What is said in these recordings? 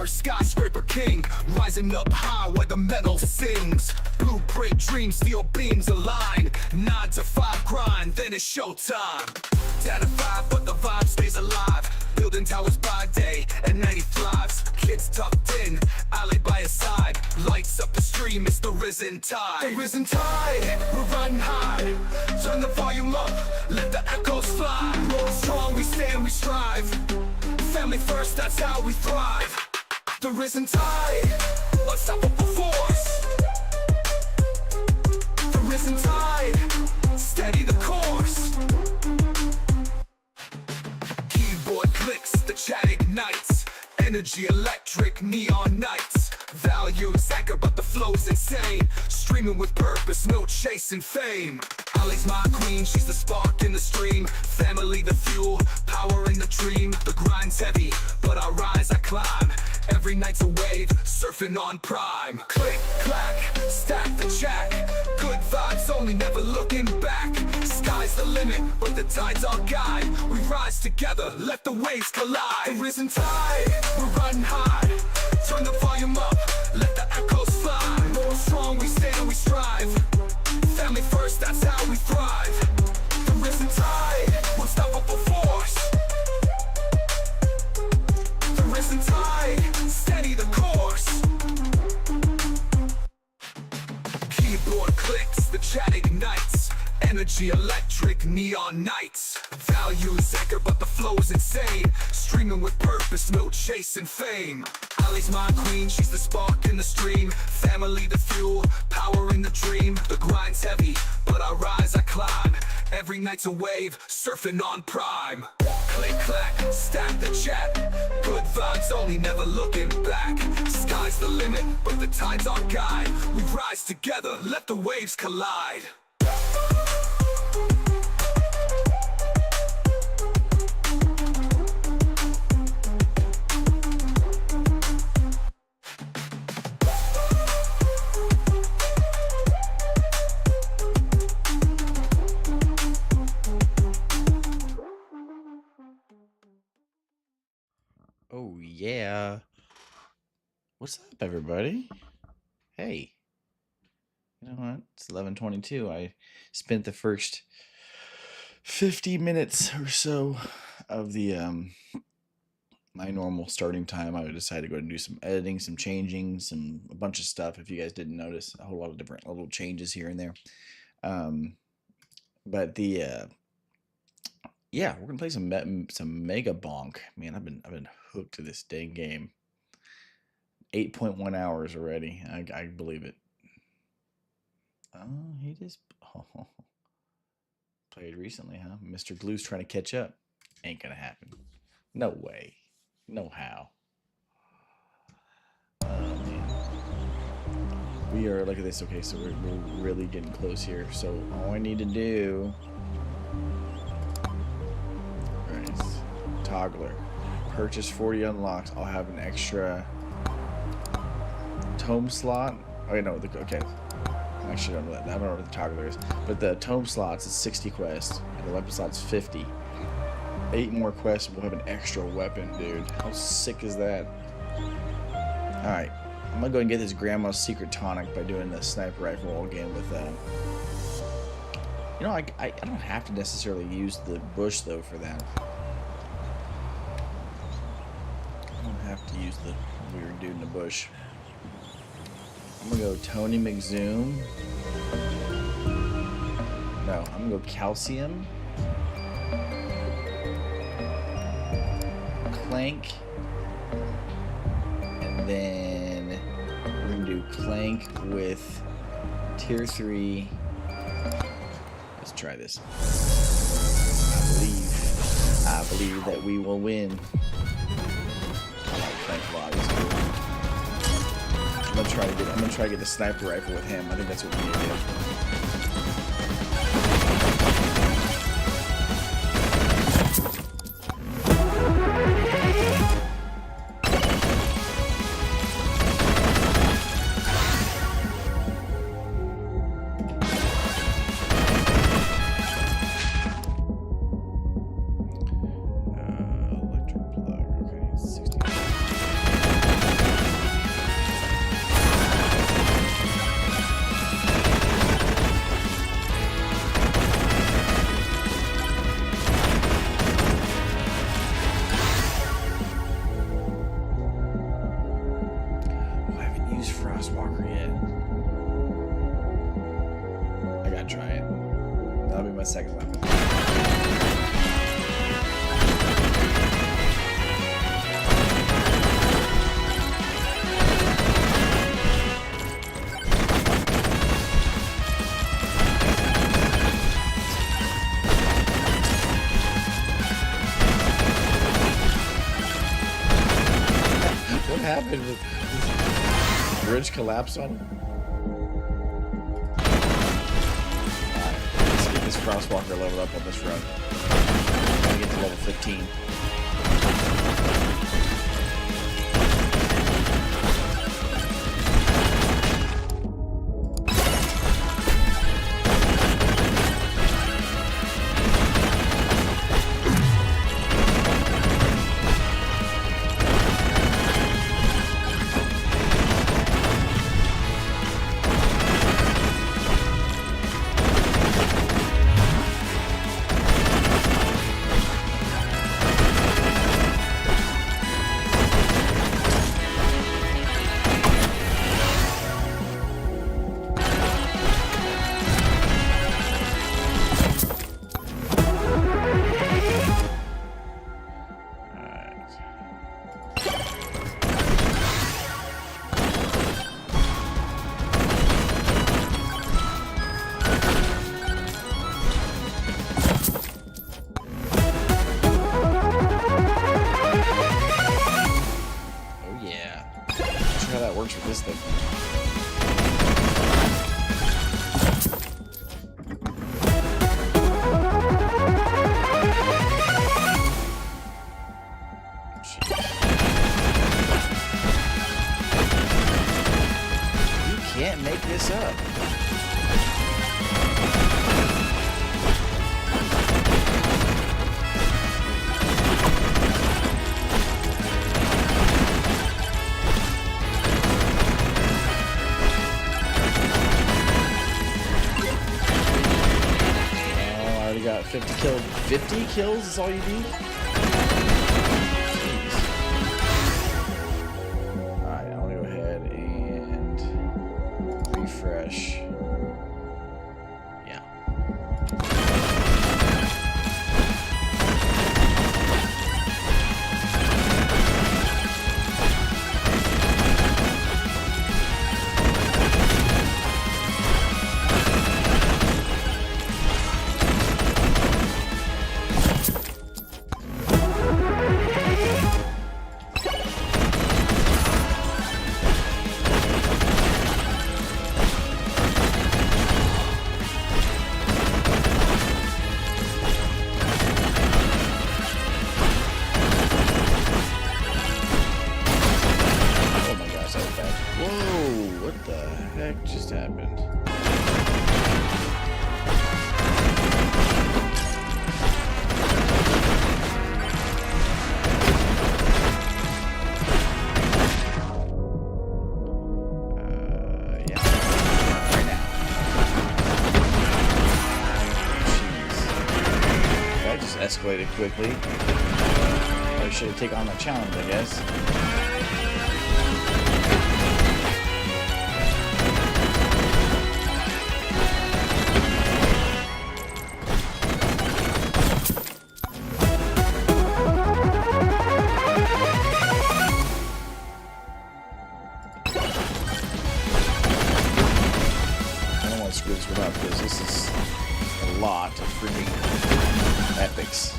Winner, skyscraper king, rising up high where the metal sings. Blueprint dreams, steel beams align. 9 to 5 grind, then it's showtime. Data 5, but the vibe stays alive. Building towers by day, at night he thrives. Kids tucked in, alley by his side. Lights up the stream, it's the risen tide. The risen tide, we're riding high. Turn the volume up, let the echoes fly. Roll strong, we stand, we strive. Family first, that's how we thrive. The risen tide, unstoppable force. The risen tide, steady the course. Keyboard clicks, the chat ignites. Energy electric, neon nights. Values anchor, but the flow's insane. Streaming with purpose, no chasing fame. Ali's my queen, she's the spark in the stream. Family the fuel, power in the dream. The grind's heavy, but I rise, I climb. Every night's a wave, surfing on prime. Click, clack, stack the jack. Good vibes only, never looking back. Sky's the limit, but the tide's our guide. We rise together, let the waves collide. The risen tide, we're riding high. Turn the volume up, let the echoes fly. More strong, we stand, we strive. Family first, that's how we thrive. The risen tide, unstoppable force. The risen tide, steady the course. Keyboard clicks, the chat ignites. Energy electric, neon nights. Values anchor, but the flow's insane. Streaming with purpose, no chasing fame. Ali's my queen, she's the spark in the stream. Family the fuel, power in the dream. The grind's heavy, but I rise, I climb. Every night's a wave, surfing on prime. Click, clack, stack the chat. Good vibes only, never looking back. Sky's the limit, but the tide's our guide. We rise together, let the waves collide. Oh yeah. What's up, everybody? Hey. You know what? It's 11:22. I spent the first 50 minutes or so of the my normal starting time. I decided to go and do some editing, some changing, a bunch of stuff. If you guys didn't notice, a whole lot of different little changes here and there. But the yeah, we're gonna play some Mega Bonk. Man, I've been hooked to this dang game. 8.1 hours already. I believe it. Oh, he just played recently, huh? Mr. Glue's trying to catch up. Ain't gonna happen. No way. No how. Oh man. We are, look at this. Okay, so we're really getting close here. So all I need to do. Toggler. Purchase 40 unlocks. I'll have an extra tome slot. Oh, no. Okay. I actually don't know that. I don't know what the toggler is. But the tome slots is 60 quests. And the weapon slot's 50. 8 more quests. We'll have an extra weapon, dude. How sick is that? Alright. I'm going to go and get this Grandma's Secret Tonic by doing the sniper rifle again with you know, I don't have to necessarily use the bush, though, for that. Have to use the weird dude in the bush. I'm gonna go Tony McZoom. No, I'm gonna go Calcium. Clank. And then we're gonna do Clank with Tier 3. Let's try this. I believe that we will win. I'm gonna try to get the sniper rifle with him. I think that's what we need to do. Electric plug. Okay, 60. happened? With the bridge collapsed on him? Alright, let's get this crosswalker leveled up on this run. I'm gonna get to level 15. How that works with this thing. You can't make this up. Got 50 kills. 50 kills is all you need? Jeez. Alright, I want to go ahead and refresh. Yeah. Whoa, what the heck just happened? Yeah. Right now. Jeez. That just escalated quickly. I should have taken on the challenge, I guess. Screw this one up because this is a lot of freaking epics.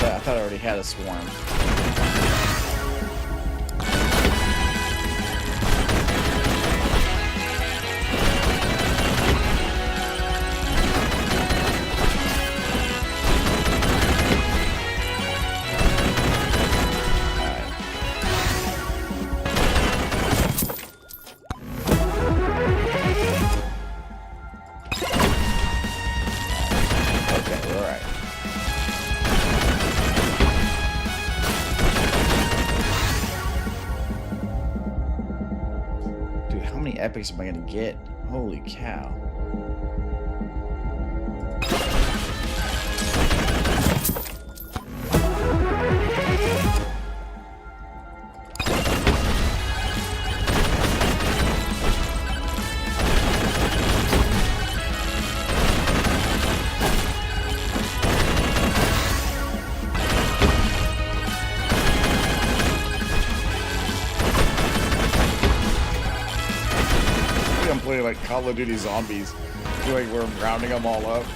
I thought I already had a swarm. Okay, all right. How many epics am I gonna get? Holy cow. playing like Call of Duty Zombies. Like we're rounding them all up.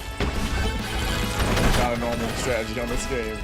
Not a normal strategy on this game.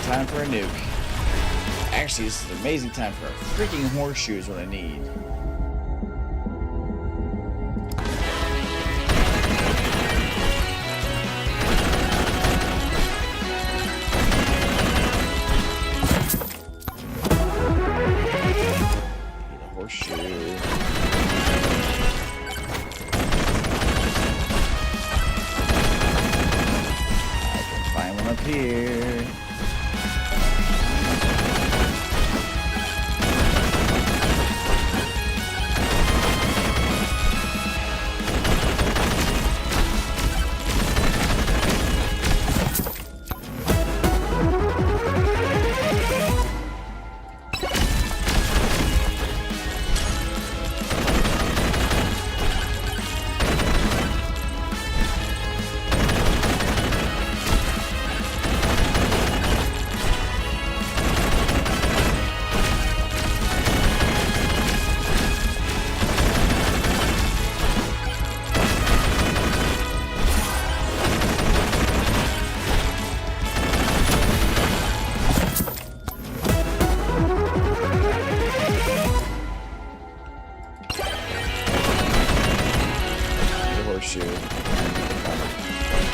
Time for a nuke. Actually, this is an amazing time for a freaking horseshoe is what I need. Need a horseshoe. I can find one up here.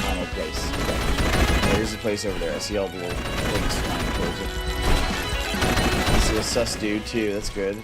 Final place. There's a place over there. I see all the little things flying towards it. I see a sus dude too. That's good.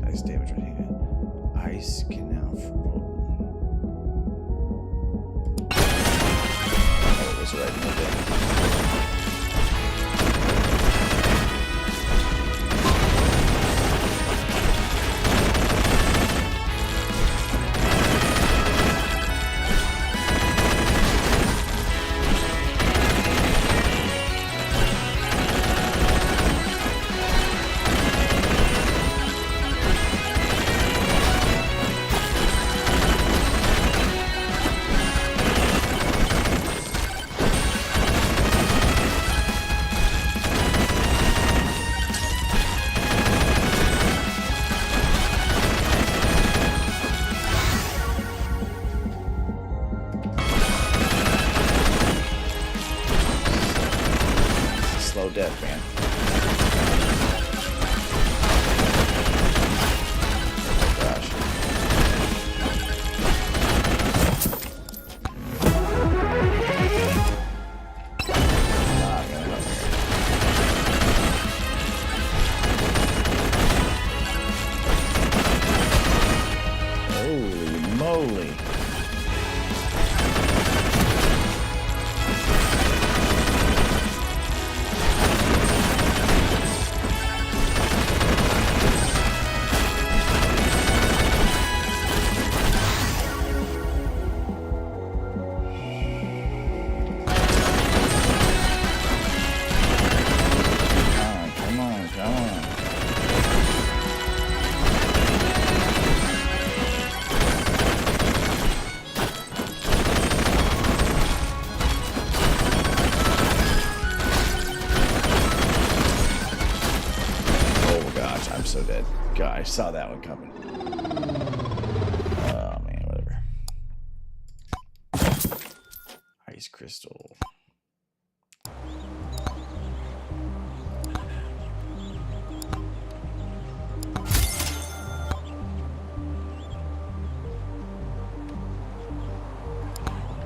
Ice damage when hit. Ice can now oh, it was right in the thing. Slow death, man. Oh gosh. Not gonna help here. Holy moly. Come on, come on. Oh gosh, I'm so dead. God, I saw that one coming. Oh man, whatever. Ice crystal.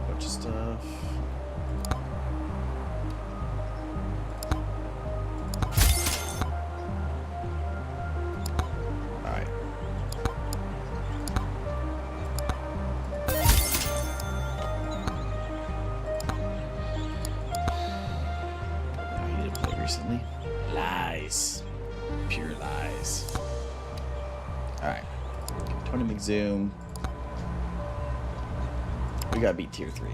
Bunch of stuff. Alright. He didn't play recently. Lies. Pure lies. Alright. Tony McZoom. We gotta beat tier 3.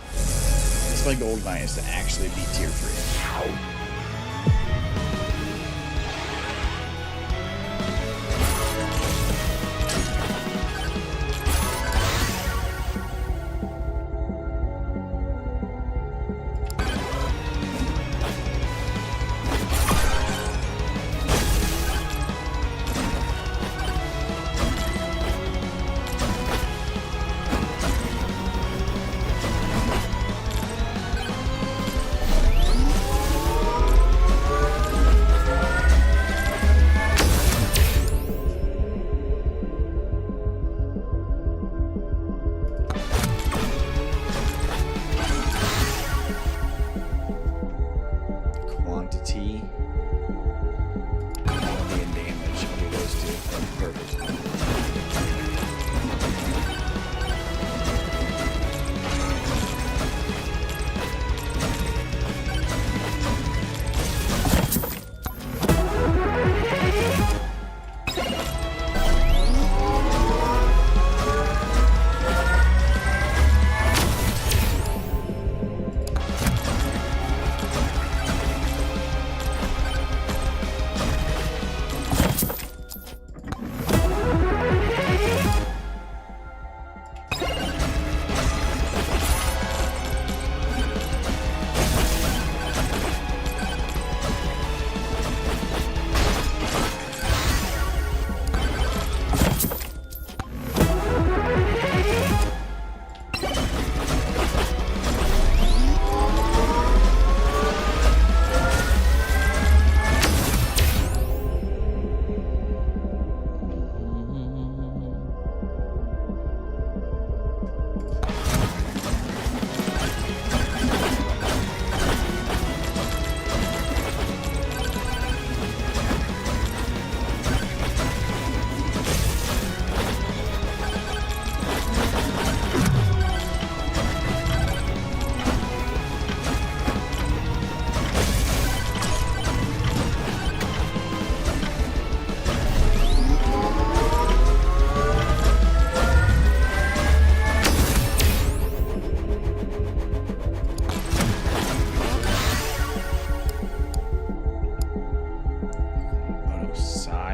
It's my goal tonight is to actually beat tier 3.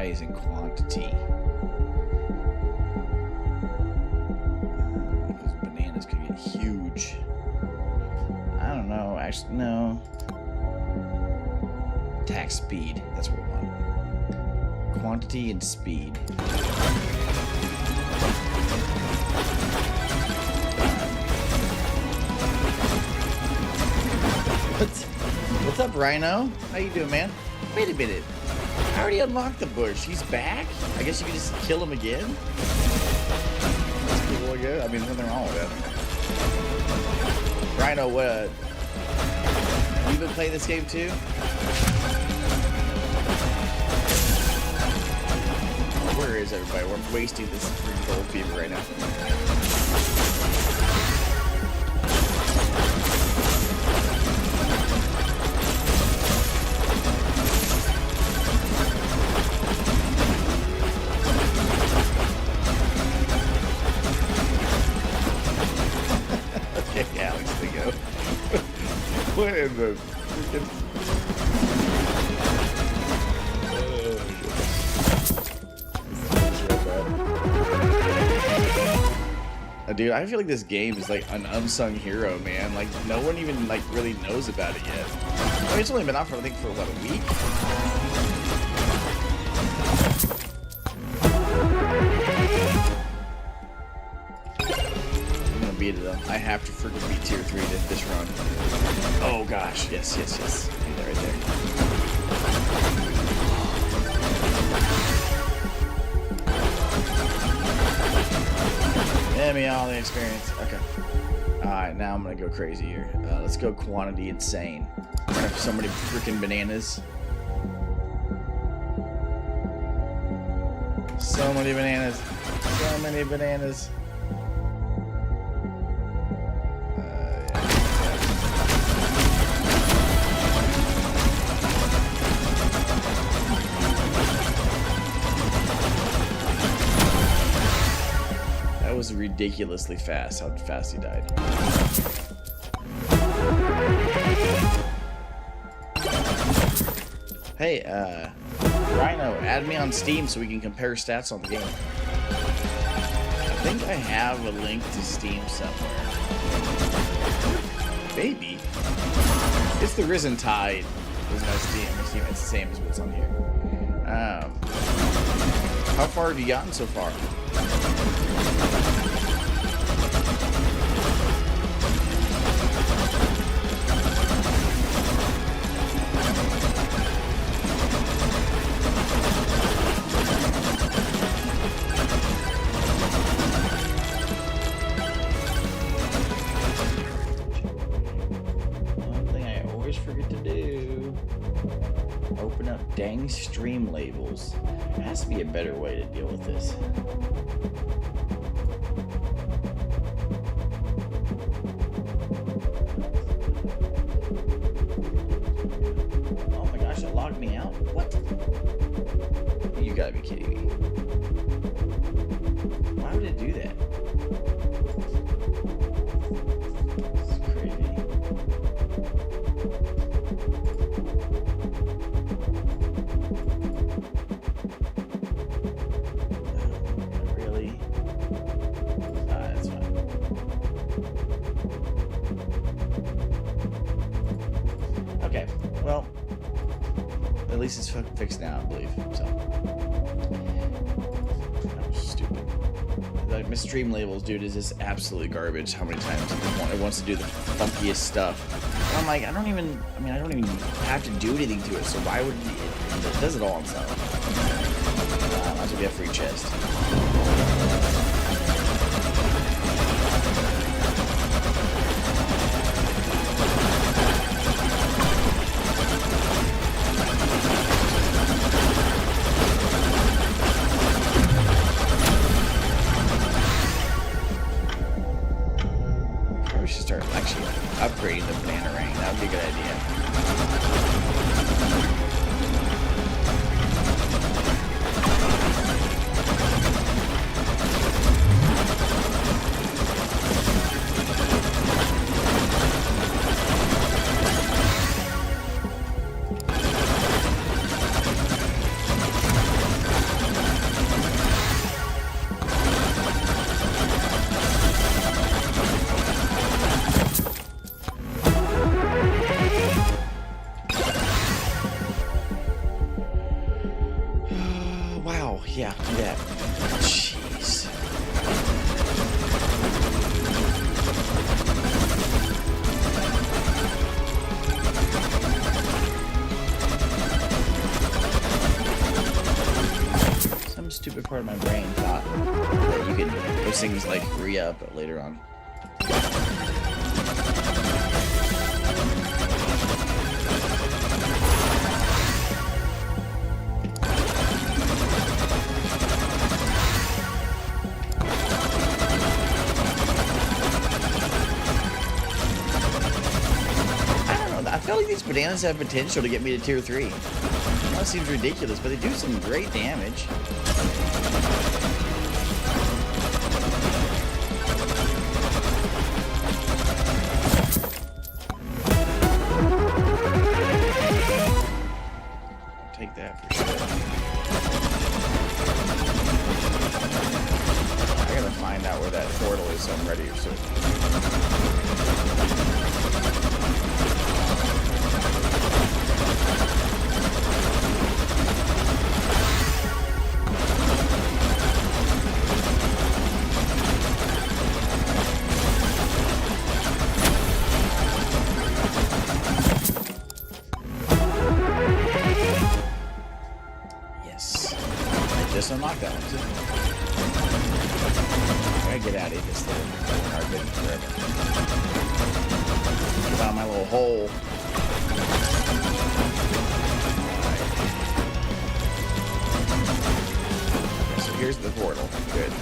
size and quantity. Because bananas could get huge. I don't know. Actually, no. Attack speed. That's what we want. Quantity and speed. What's up, Rhino? How you doing, man? Wait a minute. I already unlocked the bush. He's back? I guess you can just kill him again? That's cool, I guess. I mean, there's nothing wrong with that. Rhino, what? Have you been playing this game too? Where is everybody? We're wasting this freaking gold fever right now. Okay, Alex, we go. What in the freaking... Dude, I feel like this game is like an unsung hero, man. Like, no one even like really knows about it yet. I mean, it's only been out for, I think, for what, a week? I'm gonna beat it though. I have to freaking beat tier 3 this run. Oh gosh, yes. Do that right there. Give me all the experience. Okay. Alright, now I'm gonna go crazy here. Let's go quantity insane. I have so many freaking bananas. So many bananas. So many bananas. That was ridiculously fast, how fast he died. Hey, Rhino, add me on Steam so we can compare stats on the game. I think I have a link to Steam somewhere. Maybe. It's the Risen Tide. There's no Steam. It's the same as what's on here. How far have you gotten so far? One thing I always forget to do. Open up dang stream labels. There has to be a better way to deal with this. Oh my gosh, it logged me out? What? You gotta be kidding me. Why would it do that? This is crazy. Really? That's fine. Okay, well, at least it's fixed now, I believe. So, that was stupid. Like, my stream labels, dude, is just absolutely garbage. How many times it wants to do the funkiest stuff? And I'm like, I don't even have to do anything to it. So why would it does it all on its own? Might as well be a free chest. Probably should start actually upgrading the banana ring. That would be a good idea. Yeah, yeah. Jeez. Some stupid part of my brain thought that you could those things like re-up later on. I feel like these bananas have potential to get me to tier 3. That seems ridiculous, but they do some great damage. I'll take that for sure. I gotta find out where that portal is so I'm ready to. Just unlock that one too. I gotta get out of this little carpet forever. Get out of my little hole. Alright. So here's the portal. Good.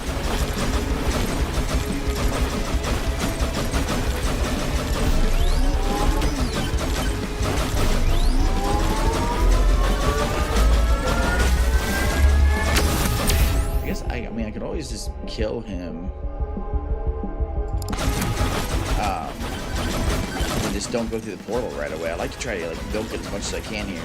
I mean, I could always just kill him. And just don't go through the portal right away. I like to try to like milk it as much as I can here.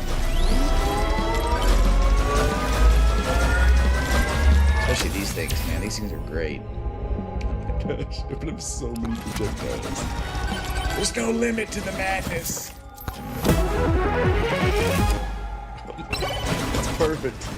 Especially these things, man. These things are great. Oh my gosh, I put up so many projectiles. There's no limit to the madness. It's perfect.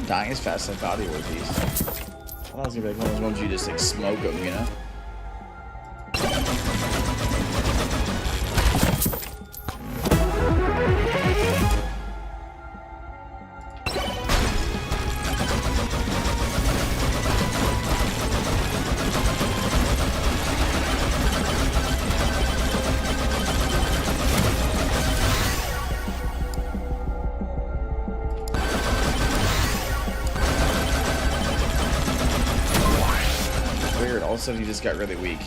Dying as fast as I thought he would be. I thought it was gonna be like one of those ones you just like smoke them, you know? All of a sudden he just got really weak.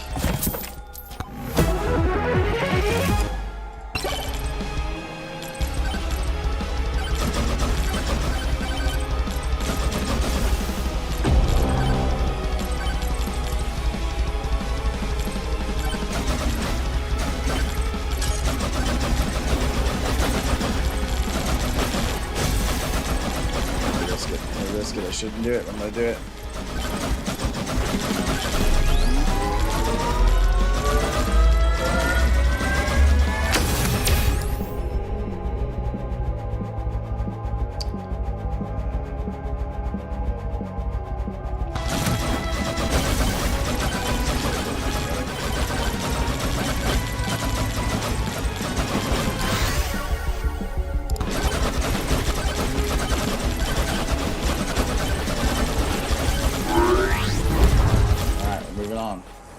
risk it. I shouldn't do it. I'm gonna do it.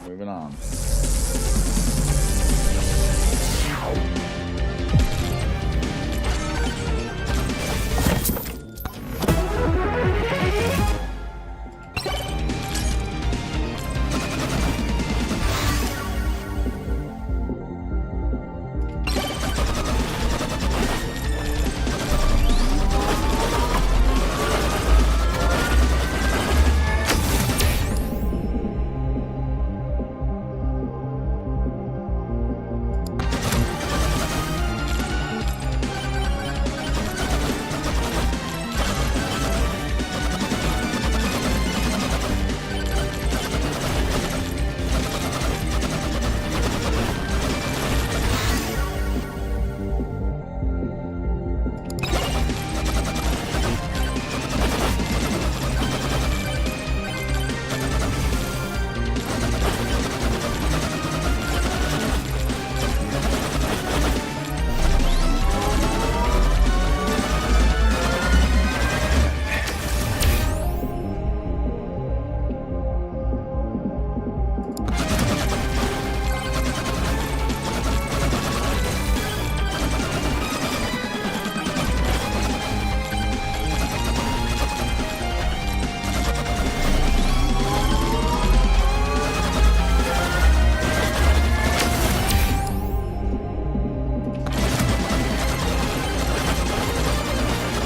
Moving on.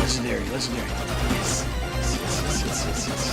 Legendary. Yes. Yes.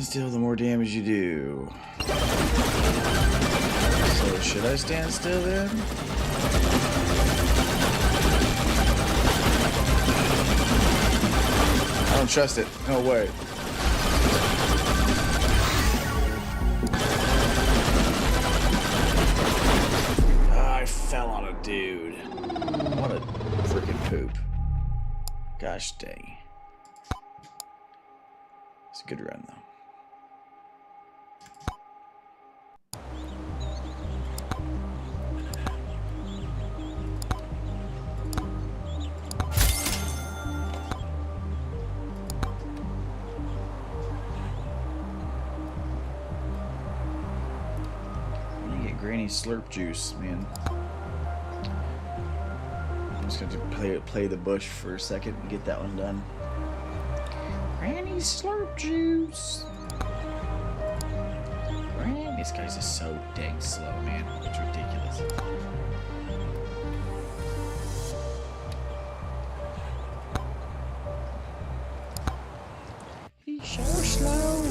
Still, the more damage you do. So should I stand still then? trust it. No way. I fell on a dude. What a freaking poop. Gosh dang. It's a good run though. Granny slurp juice, man. I'm just gonna play the bush for a second and get that one done. Granny slurp juice. Granny, this guy's just so dang slow, man. It's ridiculous. He's so slow.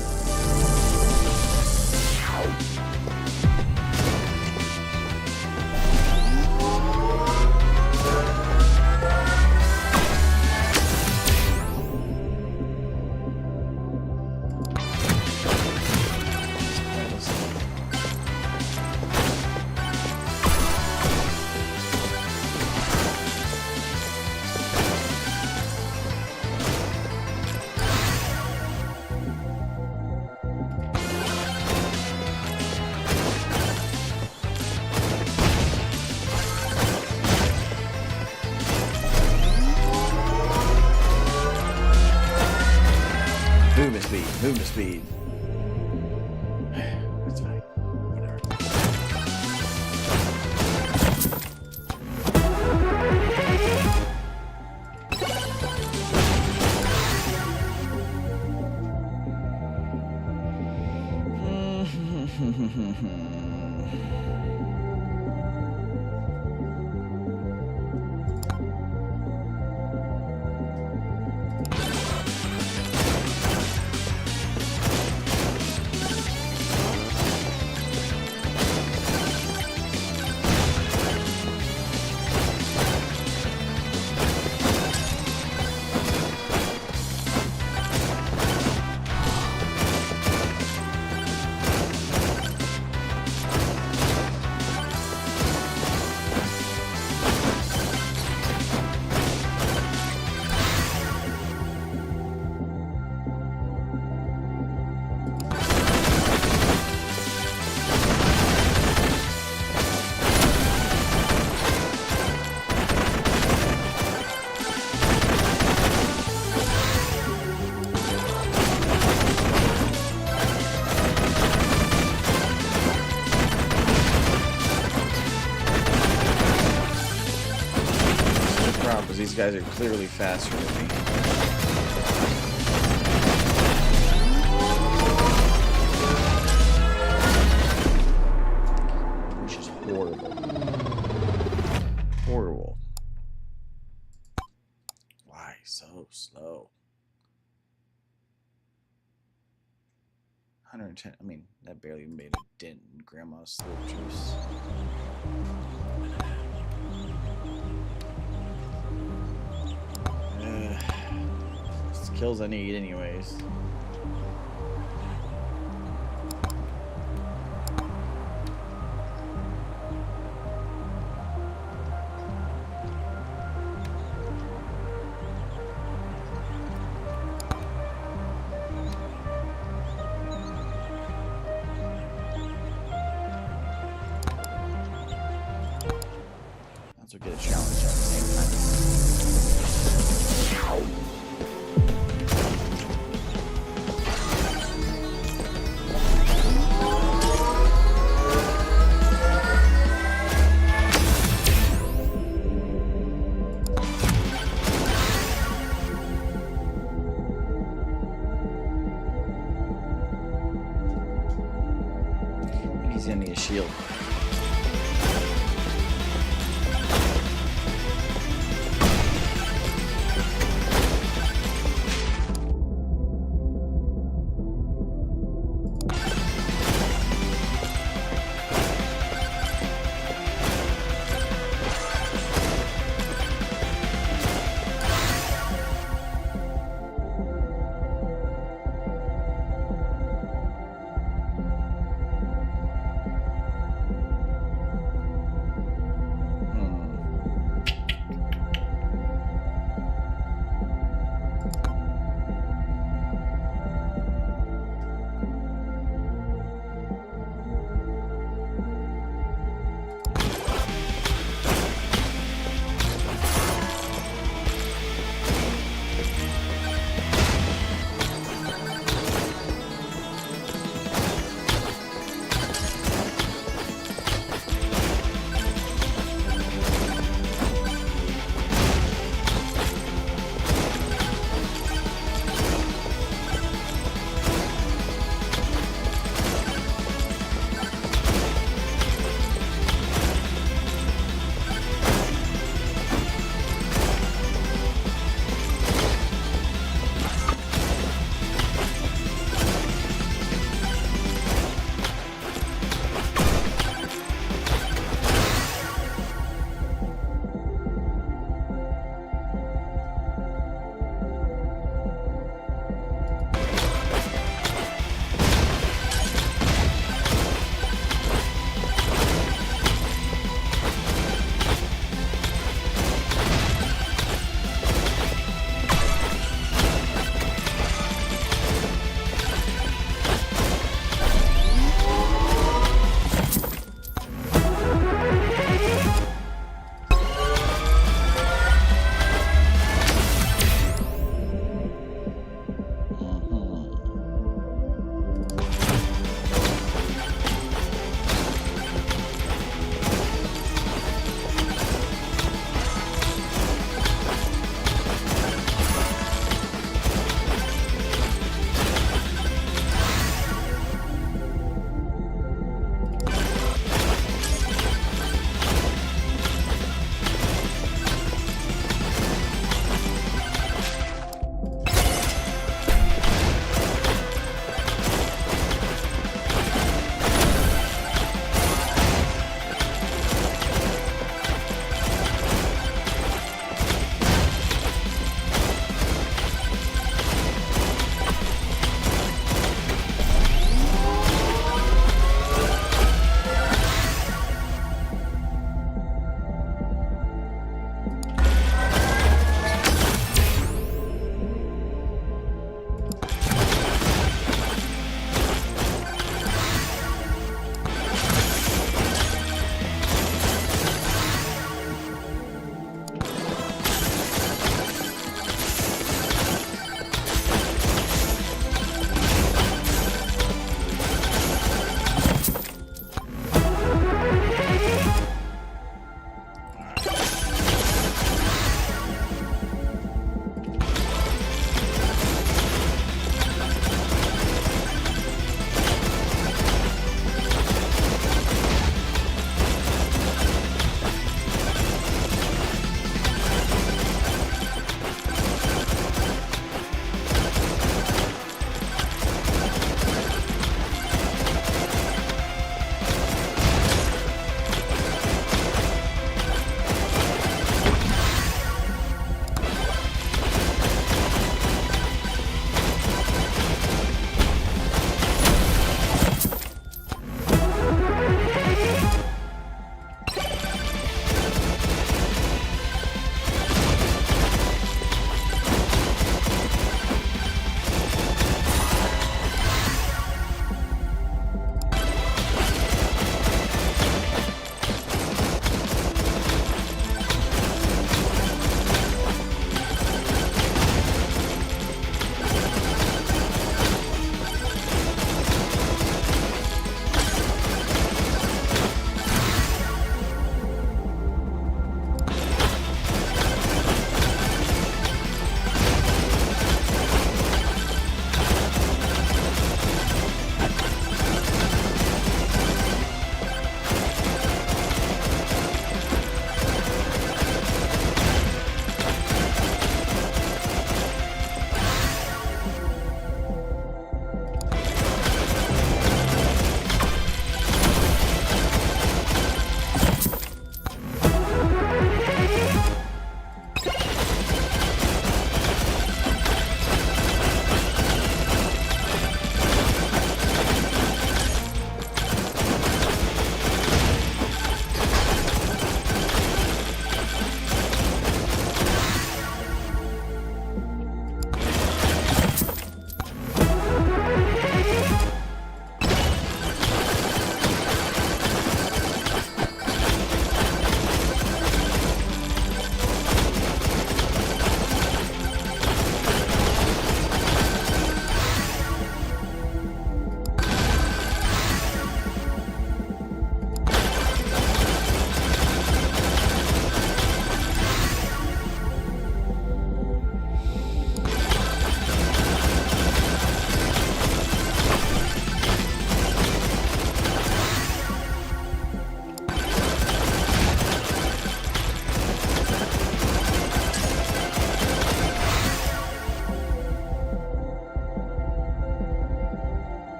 Movement speed. That's fine. Whatever. These guys are clearly faster than me. Which is horrible. Horrible. Why so slow? 110. I mean, that barely made a dent in Grandma's slurp juice. Kills I need anyways. Also get a challenge at the same time. He's gonna need a shield.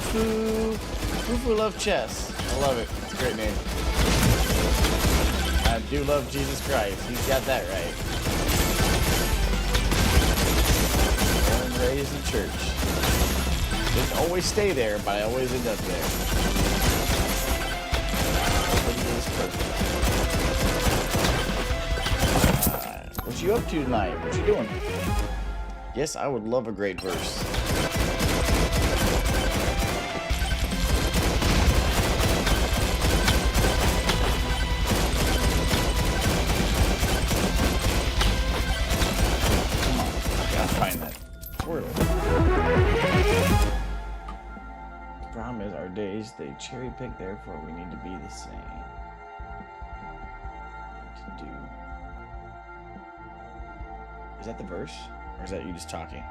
Fufu Love Chess. I love it. It's a great name. I do love Jesus Christ. He's got that right. Born and raised in church. Didn't always stay there, but I always end up there. What you up to tonight? What you doing? Yes, I would love a great verse. Come on, I gotta find that portal. The problem is our days, they cherry pick, therefore we need to be the same. To do. Is that the verse? Or is that you just talking?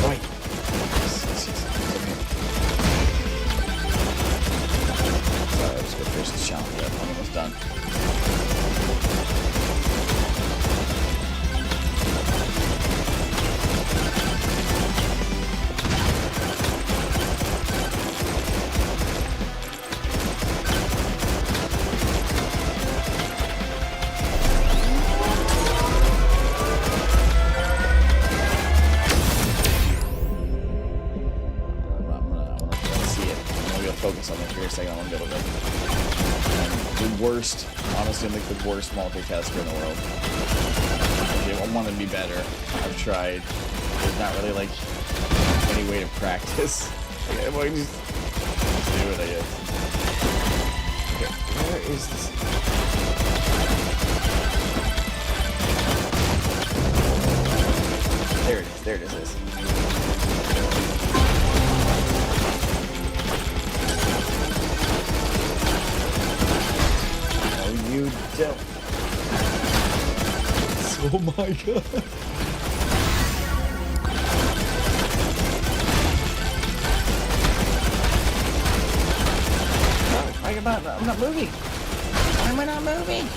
Oh wait. Sorry, I just go finish the challenge. I'm almost done. Focus on it for a second. I want to be able to. The worst, honestly, I'm like the worst multitasker in the world. I want to be better. I've tried. There's not really like any way to practice. Okay, if I can just do it, I guess. Okay, where is this? There it is. There it is. You don't. Oh my god. I'm not moving. Why am I not moving?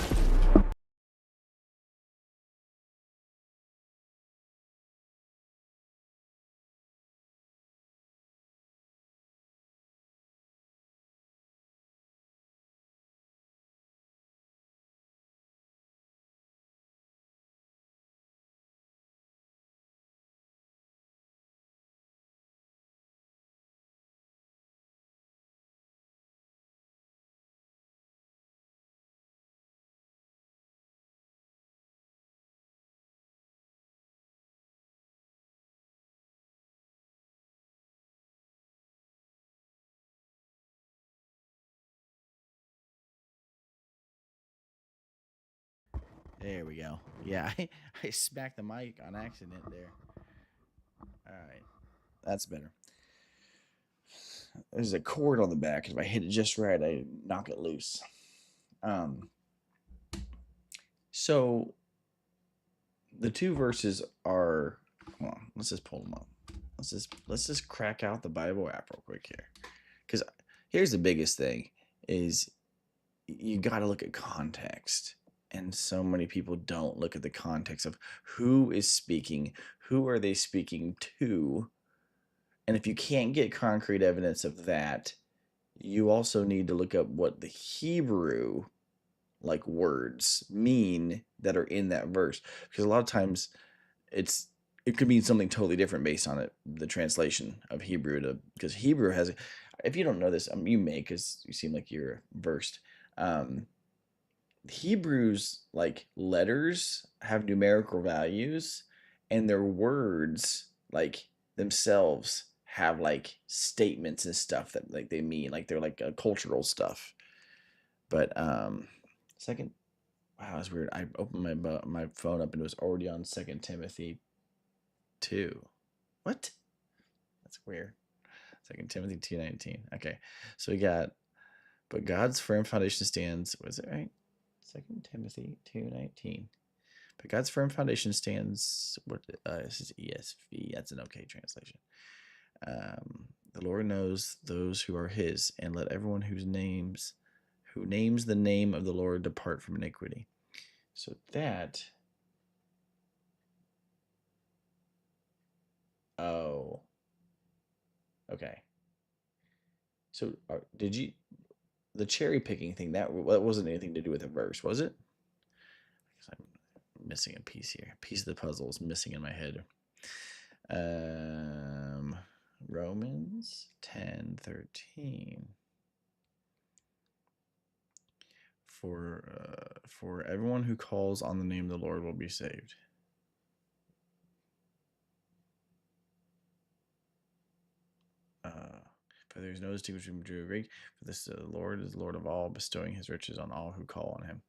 There we go. Yeah, I smacked the mic on accident there. Alright. That's better. There's a cord on the back. If I hit it just right, I knock it loose. So the two verses are, hold on, let's just pull them up. Let's just crack out the Bible app real quick here. Because here's the biggest thing is you got to look at context. And so many people don't look at the context of who is speaking, who are they speaking to. And if you can't get concrete evidence of that, you also need to look up what the Hebrew like words mean that are in that verse. Because a lot of times it could mean something totally different based on it, the translation of Hebrew to, because Hebrew has, if you don't know this, you may, because you seem like you're versed. Hebrew's like letters have numerical values, and their words like themselves have like statements and stuff that like they mean, like they're like cultural stuff. But second, wow, that's weird. I opened my phone up and it was already on 2 Timothy 2. What? That's weird. 2 Timothy 2:19. Okay, so we got, but God's firm foundation stands. Was it right? 2 Timothy 2:19. But God's firm foundation stands. What this is ESV. That's an okay translation. The Lord knows those who are His, and let everyone who names the name of the Lord depart from iniquity. So that. Oh. Okay. So did you the cherry picking thing that wasn't anything to do with a verse, was it? I'm missing a piece here. A piece of the puzzle is missing in my head. Romans 10:13. For everyone who calls on the name of the Lord will be saved. For there is no distinction between Jew and Greek. For this Lord is the Lord of all, bestowing His riches on all who call on Him.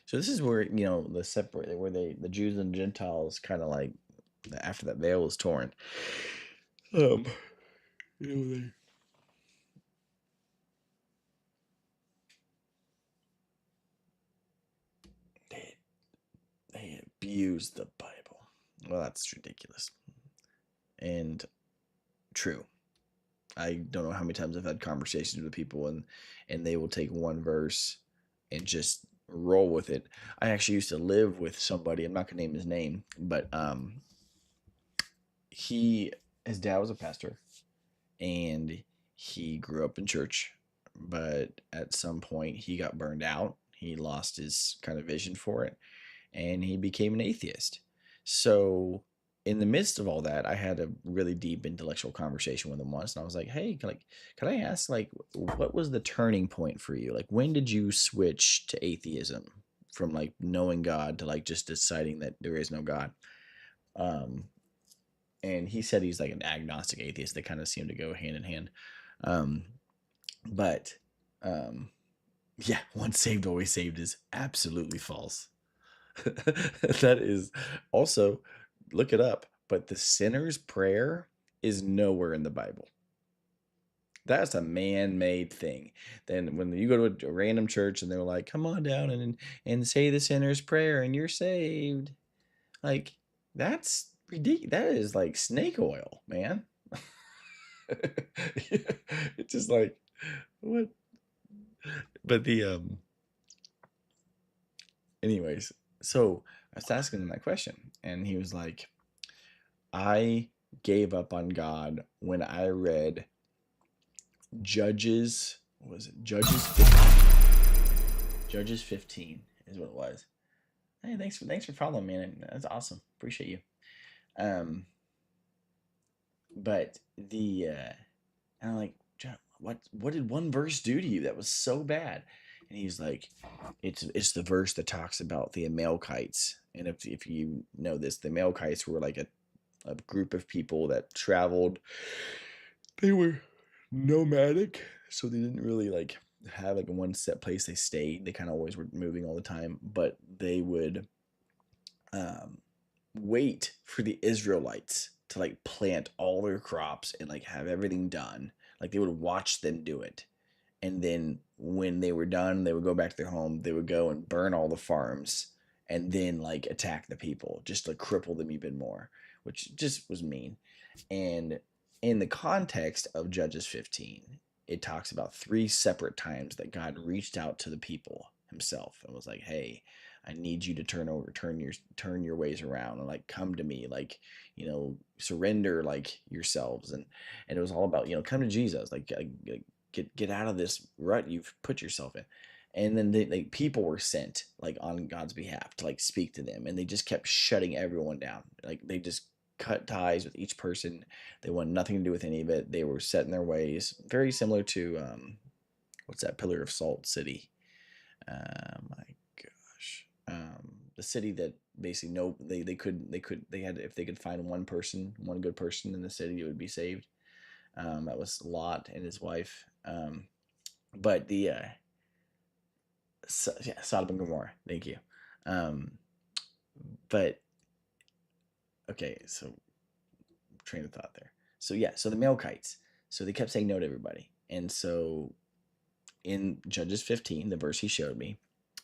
So this is where the separate where the Jews and Gentiles kind of like after that veil was torn. They abuse the Bible. Well, that's ridiculous. And true. I don't know how many times I've had conversations with people and they will take one verse and just roll with it. I actually used to live with somebody, I'm not gonna name his name, but his dad was a pastor and he grew up in church, but at some point he got burned out. He lost his kind of vision for it and he became an atheist. So in the midst of all that, I had a really deep intellectual conversation with him once, and I was like, "Hey, can I ask, like, what was the turning point for you? Like, when did you switch to atheism from like knowing God to like just deciding that there is no God?" And he said he's like an agnostic atheist. They kind of seem to go hand in hand. But yeah, once saved, always saved is absolutely false. That is also, look it up, but the sinner's prayer is nowhere in the Bible. That's a man-made thing. Then when you go to a random church and they're like, "Come on down and say the sinner's prayer and you're saved," like that's ridiculous. That is like snake oil, man. It's just like what? But anyways, so I was asking him that question, and he was like, "I gave up on God when I read Judges. What was it? Judges 15. Judges 15 is what it was." Hey, thanks for following, man. That's awesome. Appreciate you. But and I'm like, "John, what did one verse do to you that was so bad?" And he's like, it's the verse that talks about the Amalekites. And if you know this, the Amalekites were like a group of people that traveled. They were nomadic, so they didn't really like have like a one set place they stayed. They kind of always were moving all the time, but they would wait for the Israelites to like plant all their crops and like have everything done. Like they would watch them do it. And then when they were done, they would go back to their home. They would go and burn all the farms and then like attack the people just to cripple them even more, which just was mean. And in the context of Judges 15, it talks about 3 separate times that God reached out to the people himself and was like, "Hey, I need you to turn your ways around and like come to me, like, surrender like yourselves." And it was all about, come to Jesus, like get out of this rut you've put yourself in. And then people were sent like on God's behalf to like speak to them, and they just kept shutting everyone down. Like they just cut ties with each person. They wanted nothing to do with any of it. They were set in their ways, very similar to what's that Pillar of Salt city? My gosh, the city that basically they had, if they could find one good person in the city, it would be saved. That was Lot and his wife. But Sodom and Gomorrah. Thank you. But okay, so train of thought there. So yeah, so the Amalekites. So they kept saying no to everybody, and so in Judges 15, the verse he showed me,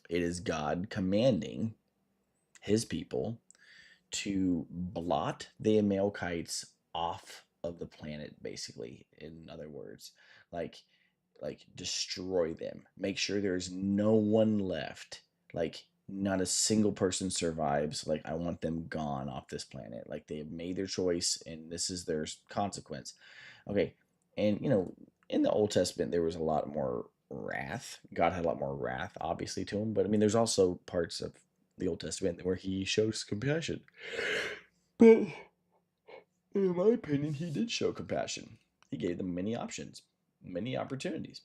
It is God commanding his people to blot the Amalekites off of the planet, basically. In other words, like destroy them. Make sure there's no one left. Like not a single person survives. Like I want them gone off this planet. Like they have made their choice and this is their consequence. Okay. And in the Old Testament there was a lot more wrath. God had a lot more wrath obviously to him, but I mean there's also parts of the Old Testament where he shows compassion. But in my opinion, he did show compassion. He gave them many options, many opportunities.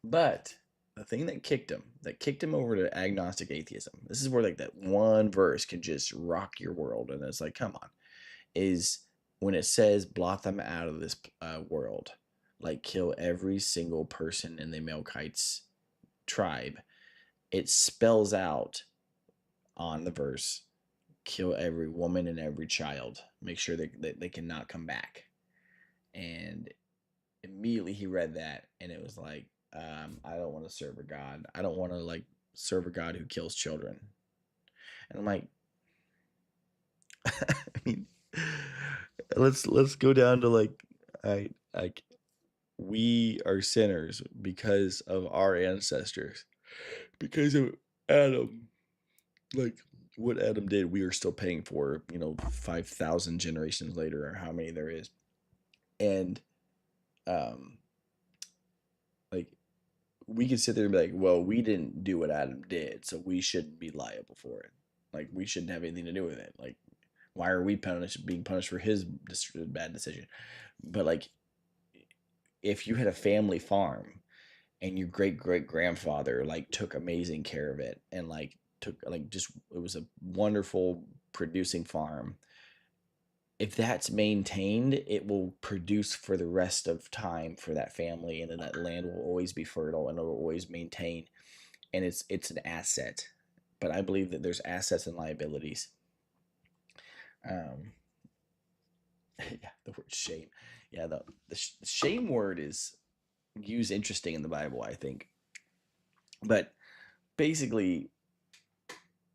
But the thing that kicked him over to agnostic atheism, this is where like that one verse can just rock your world. And it's like, come on, is when it says blot them out of this world, like kill every single person in the Amalekites tribe. It spells out on the verse, kill every woman and every child. Make sure that they cannot come back. And immediately he read that and it was like, I don't want to serve a God. I don't want to like serve a God who kills children. And I'm like, I mean, let's go down to like, like we are sinners because of our ancestors, because of Adam. Like what Adam did, we are still paying for, 5,000 generations later, or how many there is. And like we can sit there and be like, well, we didn't do what Adam did, so we shouldn't be liable for it. Like we shouldn't have anything to do with it. Like why are we being punished for his bad decision? But like if you had a family farm and your great grandfather like took amazing care of it and like took like just it was a wonderful producing farm, if that's maintained, it will produce for the rest of time for that family, and then that land will always be fertile and it will always maintain, and it's an asset. But I believe that there's assets and liabilities. Yeah, the word shame. Yeah, the shame word is used interesting in the Bible, I think. But basically,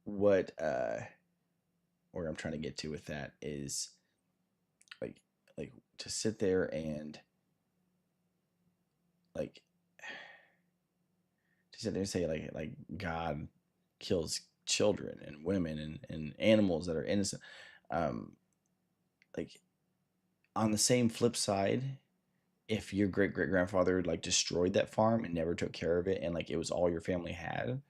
what where I'm trying to get to with that is like to sit there and like to sit there and say like God kills children and women and animals that are innocent. Like on the same flip side, if your great grandfather like destroyed that farm and never took care of it and like it was all your family had,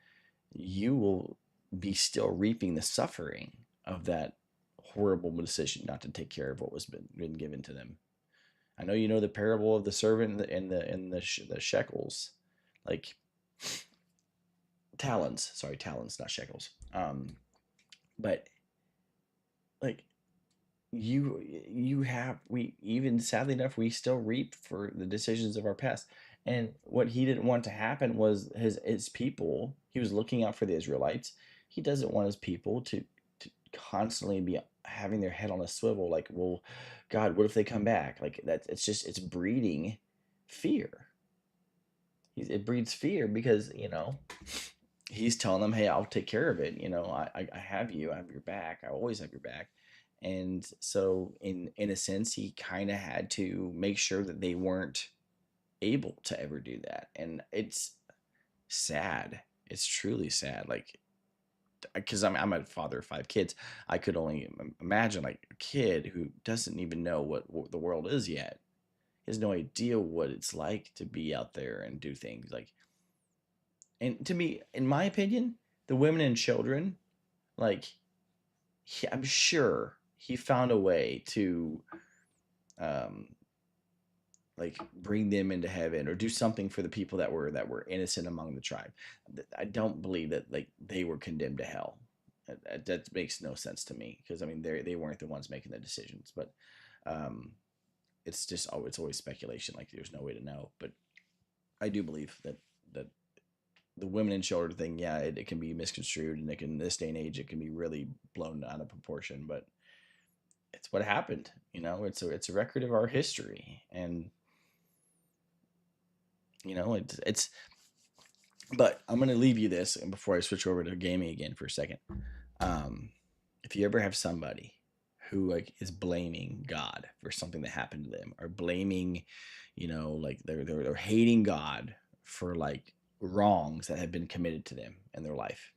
you will be still reaping the suffering of that horrible decision not to take care of what was been given to them. I know you know the parable of the servant and the shekels, like talons. Sorry, talons, not shekels. But like we even sadly enough we still reap for the decisions of our past. And what he didn't want to happen was his people. He was looking out for the Israelites. He doesn't want his people to constantly be having their head on a swivel like, well, God, what if they come back? Like that, it's breeding fear. It breeds fear because he's telling them, hey, I'll take care of it. I have you. I have your back. I always have your back. And so in a sense, he kind of had to make sure that they weren't able to ever do that. And it's sad. It's truly sad. Like, because I'm a father of 5 kids. I could only imagine like a kid who doesn't even know what the world is yet. He has no idea what it's like to be out there and do things like. And to me, in my opinion, the women and children, like, I'm sure he found a way to, like, bring them into heaven or do something for the people that were innocent among the tribe. I don't believe that like they were condemned to hell. That makes no sense to me because I mean they weren't the ones making the decisions, but it's just it's always speculation. Like there's no way to know, but I do believe that the women and children thing, yeah, it can be misconstrued, and in this day and age, it can be really blown out of proportion. But it's what happened, It's a record of our history, and it's But I'm going to leave you this, and before I switch over to gaming again for a second. If you ever have somebody who like is blaming God for something that happened to them, or blaming, like they're hating God for like wrongs that have been committed to them in their life.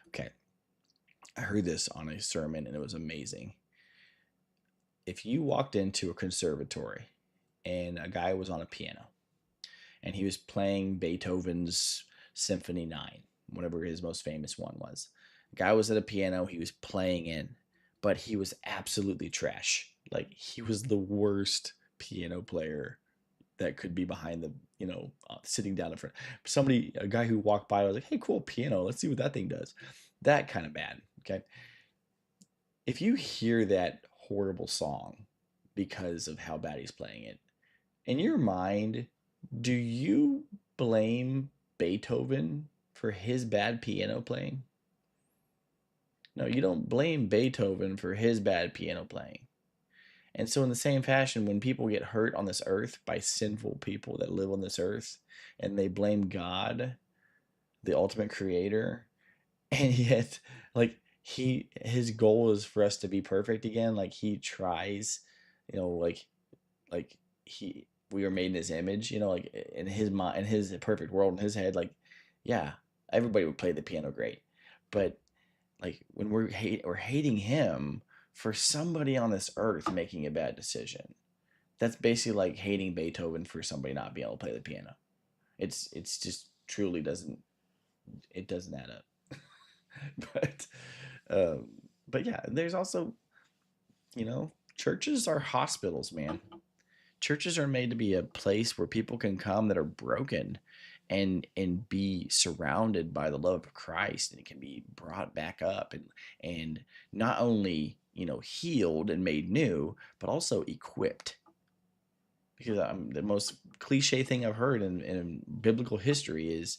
Okay, I heard this on a sermon and it was amazing. If you walked into a conservatory and a guy was on a piano and he was playing Beethoven's Symphony 9, whatever his most famous one was. The guy was at a piano, he was playing in, but he was absolutely trash. Like, he was the worst piano player that could be behind the, sitting down in front. A guy who walked by was like, hey, cool piano, let's see what that thing does. That kind of bad, okay? If you hear that horrible song because of how bad he's playing it, in your mind, do you blame Beethoven for his bad piano playing? No, you don't blame Beethoven for his bad piano playing. And so, in the same fashion, when people get hurt on this earth by sinful people that live on this earth and they blame God, the ultimate creator, and yet, like, his goal is for us to be perfect again. Like, he tries, like we were made in his image, like in his mind, in his perfect world, in his head, like, yeah, everybody would play the piano great. But like when we're hating him for somebody on this earth making a bad decision, that's basically like hating Beethoven for somebody not being able to play the piano. It's just truly doesn't add up. but um but yeah, there's also, churches are hospitals, man. Churches are made to be a place where people can come that are broken and be surrounded by the love of Christ, and it can be brought back up and not only, healed and made new, but also equipped. Because the most cliche thing I've heard in biblical history is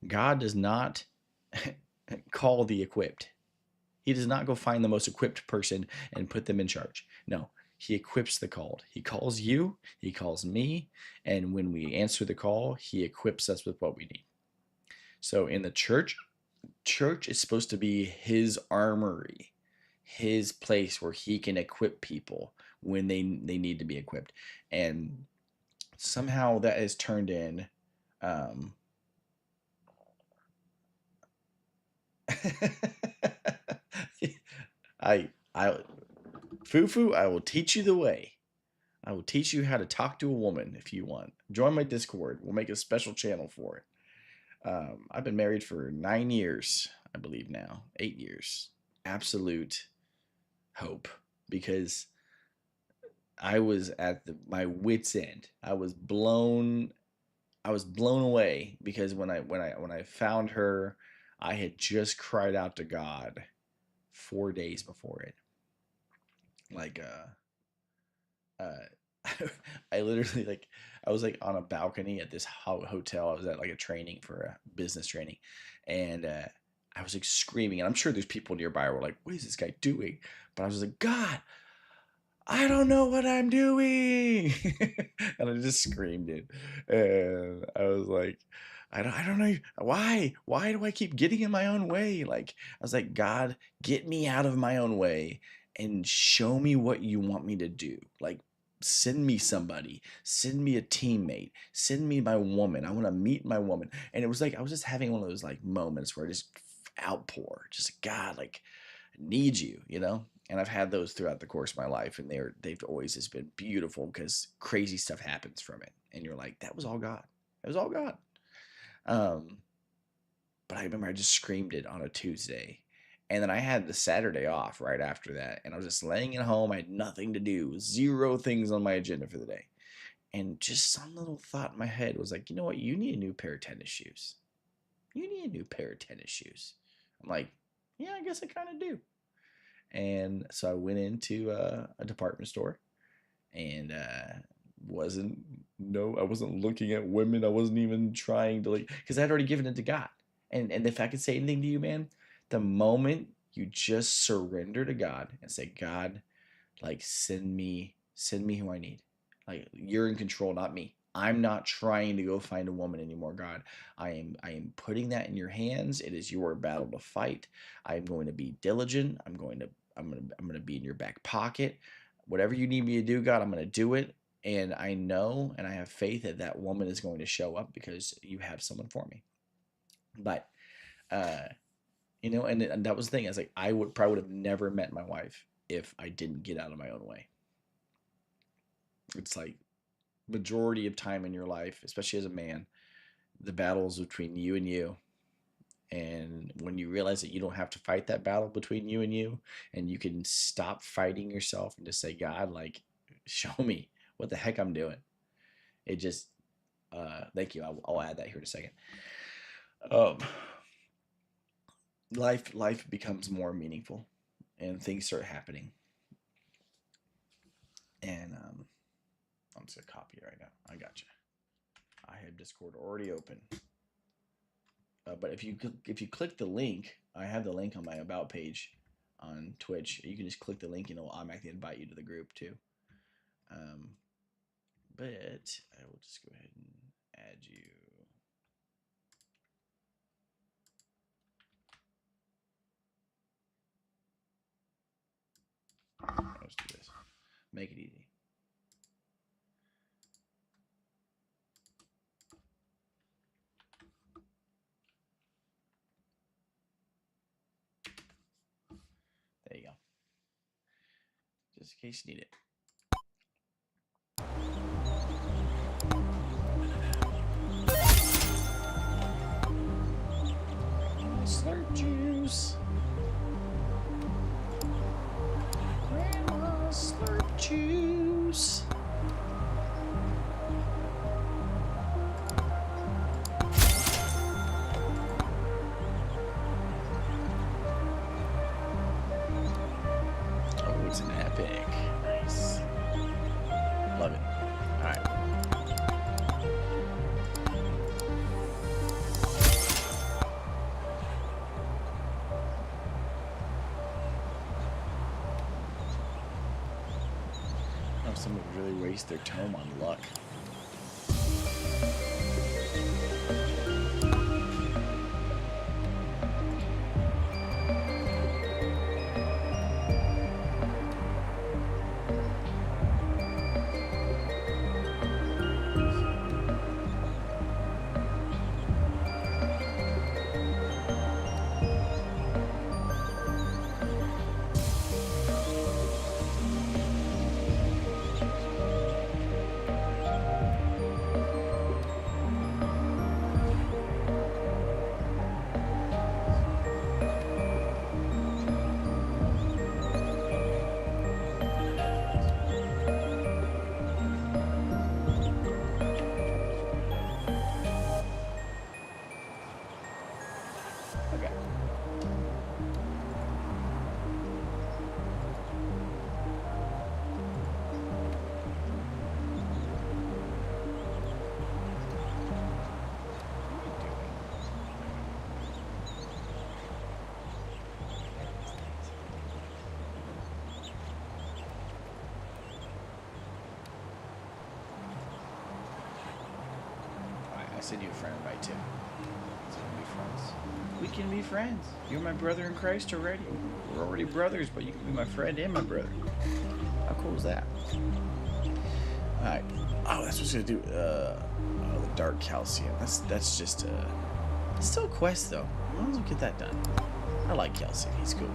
God does not call the equipped. He does not go find the most equipped person and put them in charge. No, he equips the called. He calls you, he calls me, and when we answer the call, he equips us with what we need. So in the church is supposed to be his armory, his place where he can equip people when they need to be equipped. And somehow that is turned in I Fufu, I will teach you the way. I will teach you how to talk to a woman if you want. Join my Discord. We'll make a special channel for it. I've been married for 9 years, I believe now. 8 years. Absolute hope, because I was at my wit's end. I was blown away, because when I found her, I had just cried out to God 4 days before it. Like I literally, like, I was like on a balcony at this hotel. I was at like a training for a business training, and I was like screaming. And I'm sure there's people nearby who were like, "What is this guy doing?" But I was like, "God, I don't know what I'm doing," and I just screamed it. And I was like, I don't know why do I keep getting in my own way? Like, I was like, God, get me out of my own way and show me what you want me to do. Like, send me somebody, send me a teammate, send me my woman. I want to meet my woman. And it was like I was just having one of those like moments where I just outpour, just, God, like, I need you. And I've had those throughout the course of my life, and they've always just been beautiful, because crazy stuff happens from it, and you're like, that was all God. That was all God. But I remember I just screamed it on a Tuesday, and then I had the Saturday off right after that, and I was just laying at home. I had nothing to do, 0 things on my agenda for the day, and just some little thought in my head was like, you know what? You need a new pair of tennis shoes. You need a new pair of tennis shoes. I'm like, yeah, I guess I kind of do. And so I went into a department store, and I wasn't looking at women. I wasn't even trying to, like, because I'd already given it to God. And if I could say anything to you, man, the moment you just surrender to God and say, God, like, send me who I need. Like, you're in control, not me. I'm not trying to go find a woman anymore, God. I am putting that in your hands. It is your battle to fight. I'm going to be diligent. I'm going to be in your back pocket. Whatever you need me to do, God, I'm going to do it. And I know and I have faith that that woman is going to show up because you have someone for me. But you know, and that was the thing. I was like, I would probably would have never met my wife if I didn't get out of my own way. It's like majority of time in your life, especially as a man, the battle is between you and you. And when you realize that you don't have to fight that battle between you and you can stop fighting yourself and just say, God, like, show me what the heck I'm doing. It just, thank you. I'll add that here in a second. Life becomes more meaningful and things start happening. And I'm just gonna copy it right now. I got you. I have Discord already open. But if you click the link, I have the link on my about page on Twitch. You can just click the link and it'll automatically invite you to the group too. But I will just go ahead and add you. Let's do this. Make it easy. There you go. Just in case you need it. Slurp juice. Grandma slurp juice. Oh, it's an epic. Nice. Love it. All right. Someone really waste their time on luck. Send you a friend invite too. So we can be friends. We can be friends. You're my brother in Christ already. We're already brothers, but you can be my friend and my brother. How cool is that? Alright. Oh, that's what's gonna do. Oh, the dark calcium. That's just it's still a quest though. Might as well get that done. I like calcium. He's cool.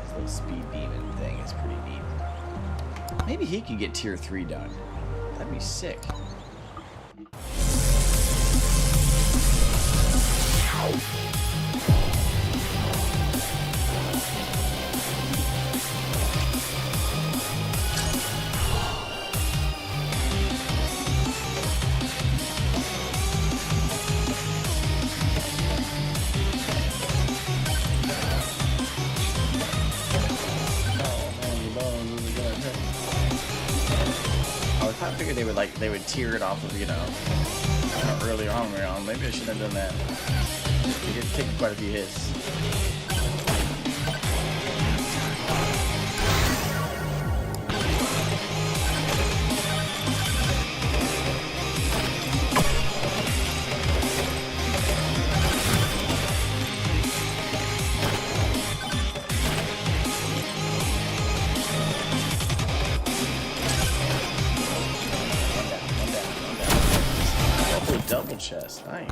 His little speed demon thing is pretty neat. Maybe he can get tier 3 done. That'd be sick. I figured they would tier it off of, you know, earlier on round. Maybe I should have done that. They did take quite a few hits. chest. Nice.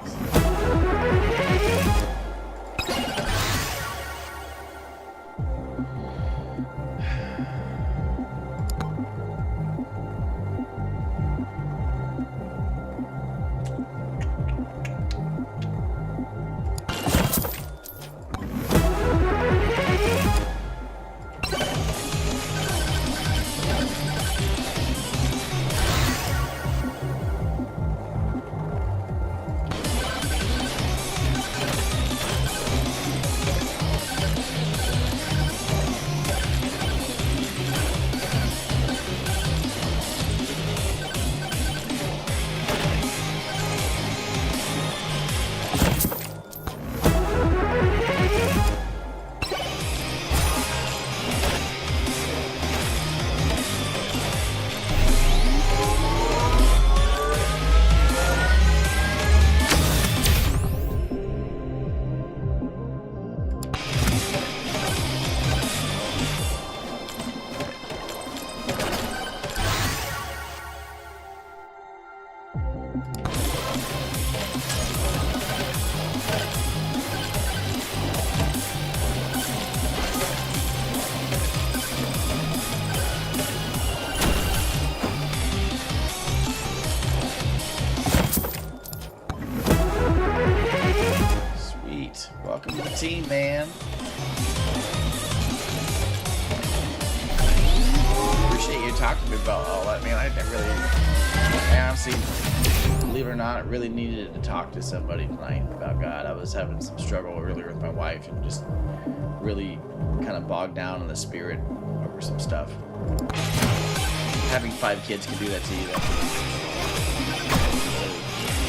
Welcome to the team, man. Appreciate you talking to me about all that, man. I honestly, believe it or not, really needed to talk to somebody tonight about God. I was having some struggle earlier with my wife and just really kind of bogged down in the spirit over some stuff. Having 5 kids can do that to you, though.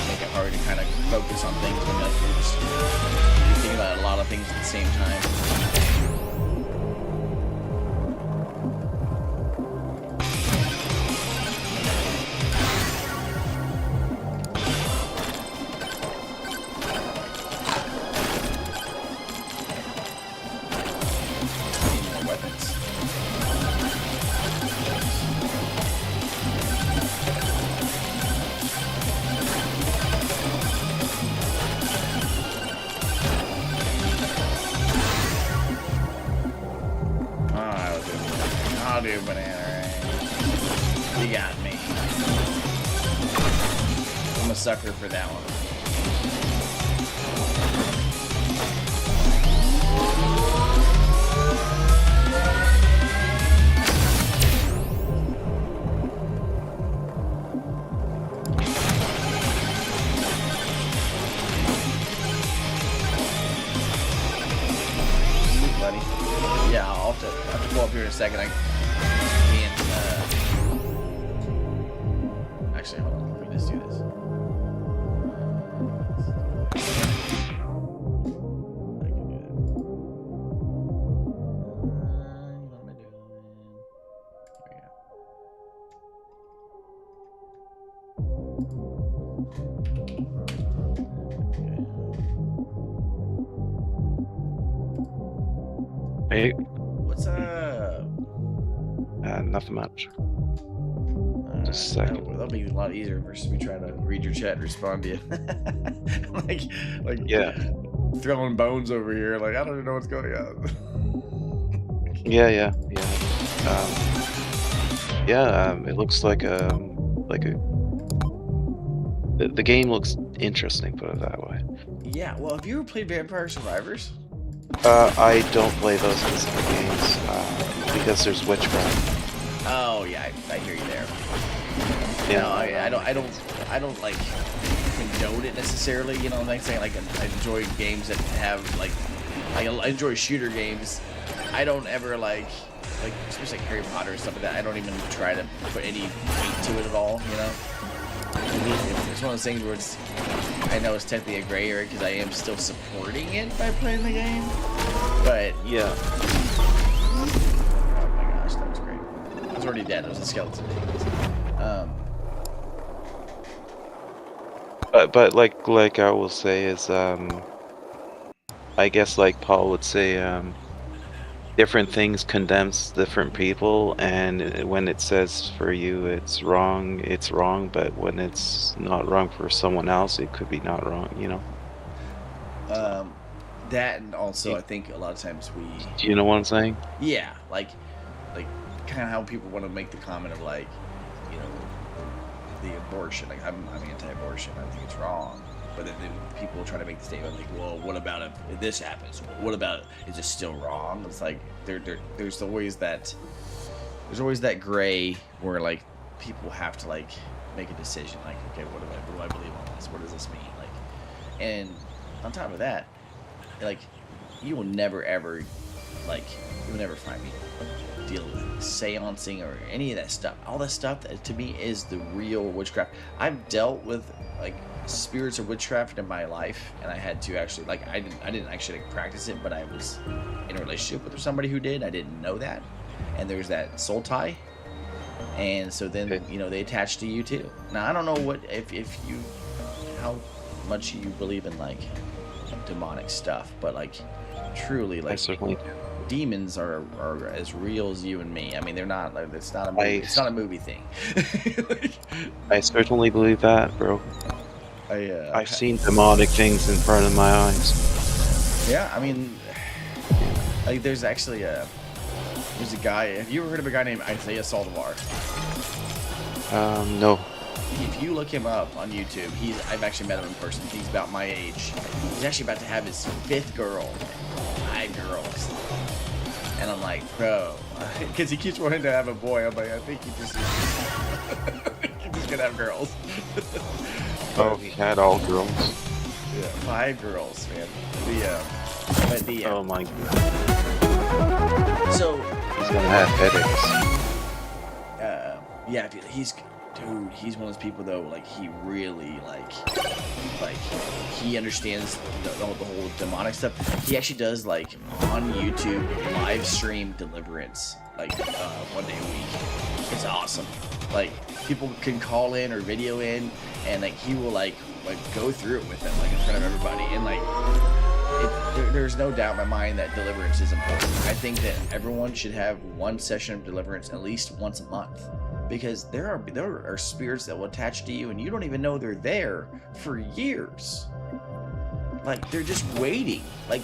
Make it hard to kind of focus on things when you're thinking about a lot of things at the same time. I'll do banana rain. You got me. I'm a sucker for that one. Sweet, buddy. Yeah, I'll have to pull up here in a second. I can't, actually, hold on. Let me just do this. I can do that. What am I doing? There we go. Hey, What's up? nothing much. Just a second. That'll be a lot easier versus me trying to read your chat and respond to you. like Yeah. throwing bones over here. Like, I don't even know what's going on. Yeah. It looks like the game looks interesting, put it that way. Yeah, well, have you ever played Vampire Survivors? I don't play those specific games because there's witchcraft. Oh yeah, I hear you there. Yeah. No, I don't like condone it necessarily. You know what I'm saying? Like, I enjoy games that have like I enjoy shooter games. I don't ever like especially like Harry Potter and stuff like that. I don't even try to put any weight to it at all. You know. It's one of those things where I know it's technically a gray area because I am still supporting it by playing the game, but Yeah. oh my gosh, that was great. I was already dead. It was a skeleton. But like I will say is I guess like Paul would say different things condemns different people, and when it says for you it's wrong, but when it's not wrong for someone else, it could be not wrong, you know? That, and also I think a lot of times Do you know what I'm saying? yeah, like kind of how people want to make the comment of like, you know, the abortion. Like I'm anti-abortion. I think it's wrong. But then people try to make the statement like, well, what about if this happens? What about it? Is it still wrong? It's like there's always that gray where like people have to like make a decision. Like, okay, what do I believe on this? What does this mean? Like, and on top of that, like you will never ever find me dealing with seancing or any of that stuff. All that stuff that to me is the real witchcraft. I've dealt with like spirits of witchcraft in my life, and I had to actually like I didn't actually like, practice it, but I was in a relationship with somebody who did. I didn't know that, and there's that soul tie, and so then you know they attach to you too. Now I don't know what if you how much you believe in like demonic stuff, but like truly like I certainly do. Demons are as real as you and me. I mean, they're not like it's not a movie, it's not a movie thing. Like, I certainly believe that, bro. I've seen demonic things in front of my eyes. Yeah, I mean, like there's actually there's a guy. Have you ever heard of a guy named Isaiah Saldivar? No. If you look him up on YouTube, I've actually met him in person. He's about my age. He's actually about to have his 5th girl, 5 girls. And I'm like, bro, because he keeps wanting to have a boy. I'm like, I think he's gonna have girls. Oh, he had all girls. Yeah, 5 girls, man. Oh my god. So he's gonna have headaches. Yeah, dude, he's one of those people though. Like he really like he understands the whole demonic stuff. He actually does like on YouTube live stream deliverance like 1 day a week. It's awesome. Like people can call in or video in, and like he will like go through it with them like in front of everybody, and like there's no doubt in my mind that deliverance is important. I think that everyone should have one session of deliverance at least once a month. Because there are spirits that will attach to you and you don't even know they're there for years. Like they're just waiting. Like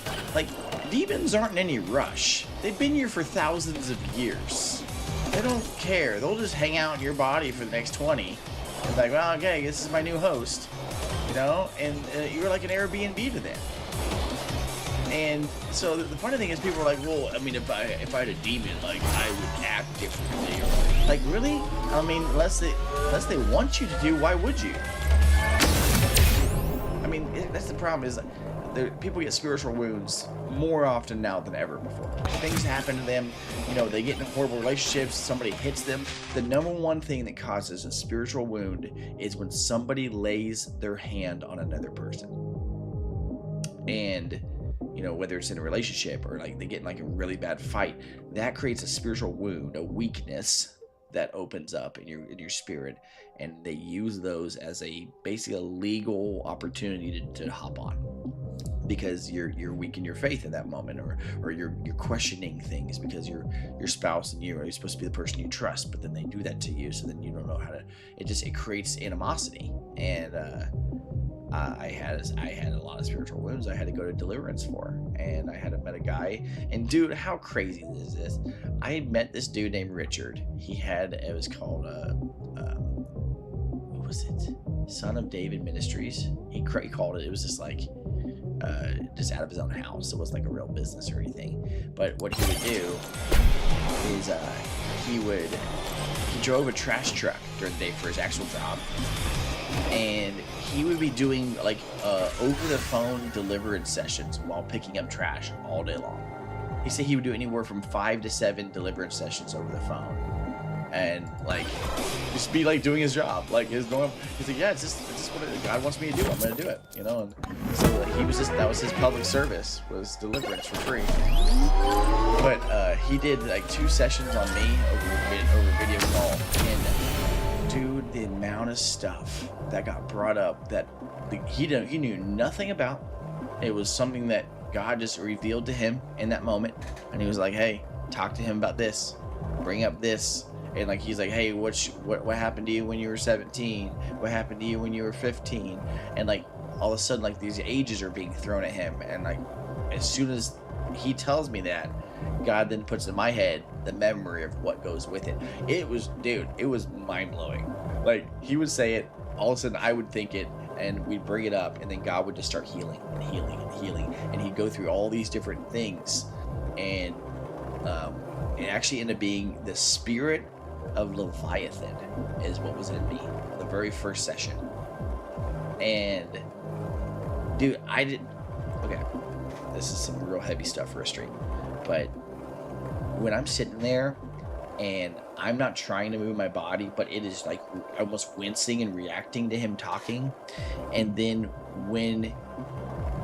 demons aren't in any rush. They've been here for thousands of years. They don't care. They'll just hang out in your body for the next 20. It's like, well, okay, this is my new host, you know, and you're like an Airbnb to them. And so the funny thing is, people are like, well, I mean, if I had a demon, like I would act differently. Like really? I mean, unless they want you to do, why would you? I mean, that's the problem is people get spiritual wounds more often now than ever before. Things happen to them, you know, they get in horrible relationships, somebody hits them. The number one thing that causes a spiritual wound is when somebody lays their hand on another person. And you know, whether it's in a relationship or like they get in like a really bad fight, that creates a spiritual wound, a weakness that opens up in your spirit, and they use those as basically a legal opportunity to hop on, because you're weak in your faith in that moment, or you're questioning things because your spouse and you're supposed to be the person you trust, but then they do that to you, so then you don't know how to. It creates animosity, and I had a lot of spiritual wounds I had to go to deliverance for, and I had met a guy, and dude, how crazy is this? I had met this dude named Richard. It was called what was it? Son of David Ministries. He called it. It was just like just out of his own house. It wasn't like a real business or anything. But what he would do is he drove a trash truck during the day for his actual job. And he would be doing like over the phone deliverance sessions while picking up trash all day long. He said he would do anywhere from 5 to 7 deliverance sessions over the phone, and like just be like doing his job, like his normal. He's like, yeah, it's just what God wants me to do. I'm gonna do it, you know. And so like, that was his public service, was deliverance for free. But he did like 2 sessions on me over video call, and dude, the amount of stuff that got brought up that he knew nothing about. It was something that God just revealed to him in that moment, and he was like, hey, talk to him about this, bring up this. And like he's like, hey, what happened to you when you were 17? What happened to you when you were 15? And like all of a sudden, like these ages are being thrown at him, and like as soon as he tells me that, God then puts in my head the memory of what goes with it. It was, dude, it was mind blowing. Like he would say it, all of a sudden I would think it, and we'd bring it up, and then God would just start healing and healing and healing, and he'd go through all these different things, and it actually ended up being the spirit of Leviathan is what was in me the very first session. And dude, okay, this is some real heavy stuff for a stream, but when I'm sitting there and I'm not trying to move my body, but it is like almost wincing and reacting to him talking, and then when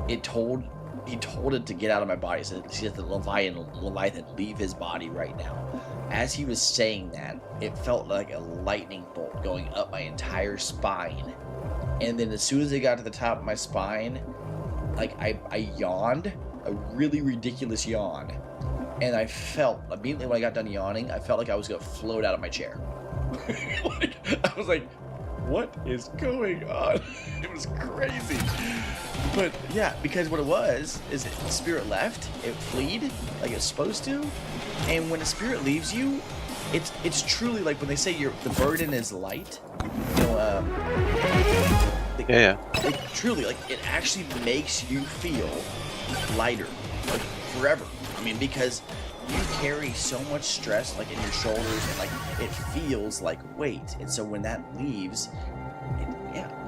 he told it to get out of my body, so he said the Leviathan leave his body right now. As he was saying that, it felt like a lightning bolt going up my entire spine, and then as soon as it got to the top of my spine, like I yawned, a really ridiculous yawn, and I felt immediately when I got done yawning, I felt like I was gonna float out of my chair. Like, I was like, what is going on? It was crazy. But yeah, because what it was is the spirit left, it fleed like it's supposed to, and when the spirit leaves you, it's truly like when they say the burden is light, you know, Yeah. it truly, like, it actually makes you feel lighter, like forever. I mean, because you carry so much stress like in your shoulders, and like it feels like weight, and so when that leaves,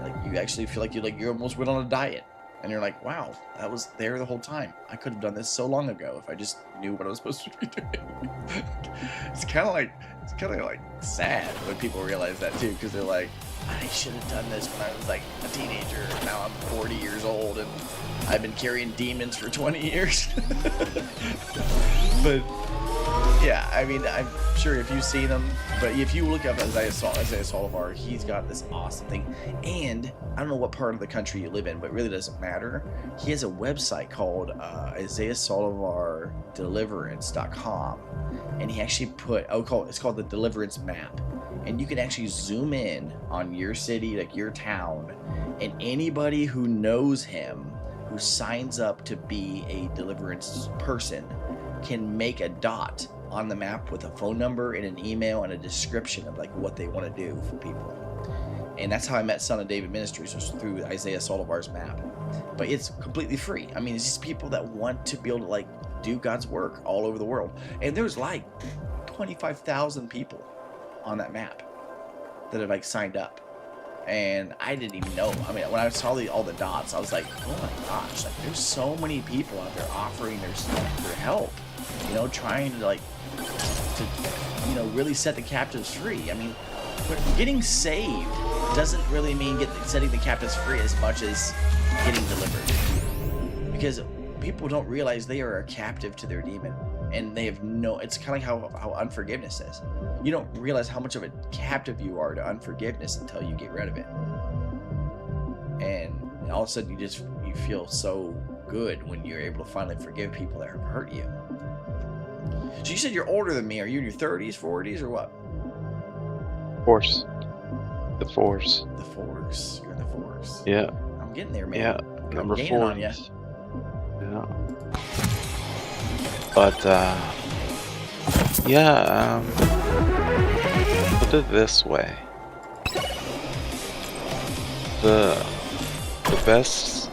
like you actually feel like you almost went on a diet, and you're like, wow, that was there the whole time. I could have done this so long ago if I just knew what I was supposed to be doing. It's kind of like sad when people realize that too, because they're like, I should have done this when I was like a teenager. Now I'm 40 years old and I've been carrying demons for 20 years. But yeah, I mean, I'm sure if you've seen him, but if you look up Isaiah Solivar, he's got this awesome thing. And I don't know what part of the country you live in, but it really doesn't matter. He has a website called IsaiahSolivarDeliverance.com, and he actually it's called the Deliverance Map. And you can actually zoom in on your city, like your town, and anybody who knows him, who signs up to be a deliverance person, can make a dot on the map with a phone number and an email and a description of like what they want to do for people. And that's how I met Son of David Ministries, was through Isaiah Solivar's map. But it's completely free. I mean, it's just people that want to be able to like do God's work all over the world. And there's like 25,000 people on that map that have like signed up. And I didn't even know. I mean, when I saw all the dots, I was like, oh my gosh, like there's so many people out there offering their help, you know, trying to like, you know, really set the captives free. I mean, getting saved doesn't really mean setting the captives free as much as getting delivered. Because people don't realize they are a captive to their demon. And they have it's kind of like how unforgiveness is. You don't realize how much of a captive you are to unforgiveness until you get rid of it. And all of a sudden you feel so good when you're able to finally forgive people that have hurt you. So you said you're older than me. Are you in your 30s, 40s, or what? Force. The Force. The Force. You're in the Force. Yeah. I'm getting there, man. Yeah. Number 4. On ya. Yeah. But yeah, put it this way: the best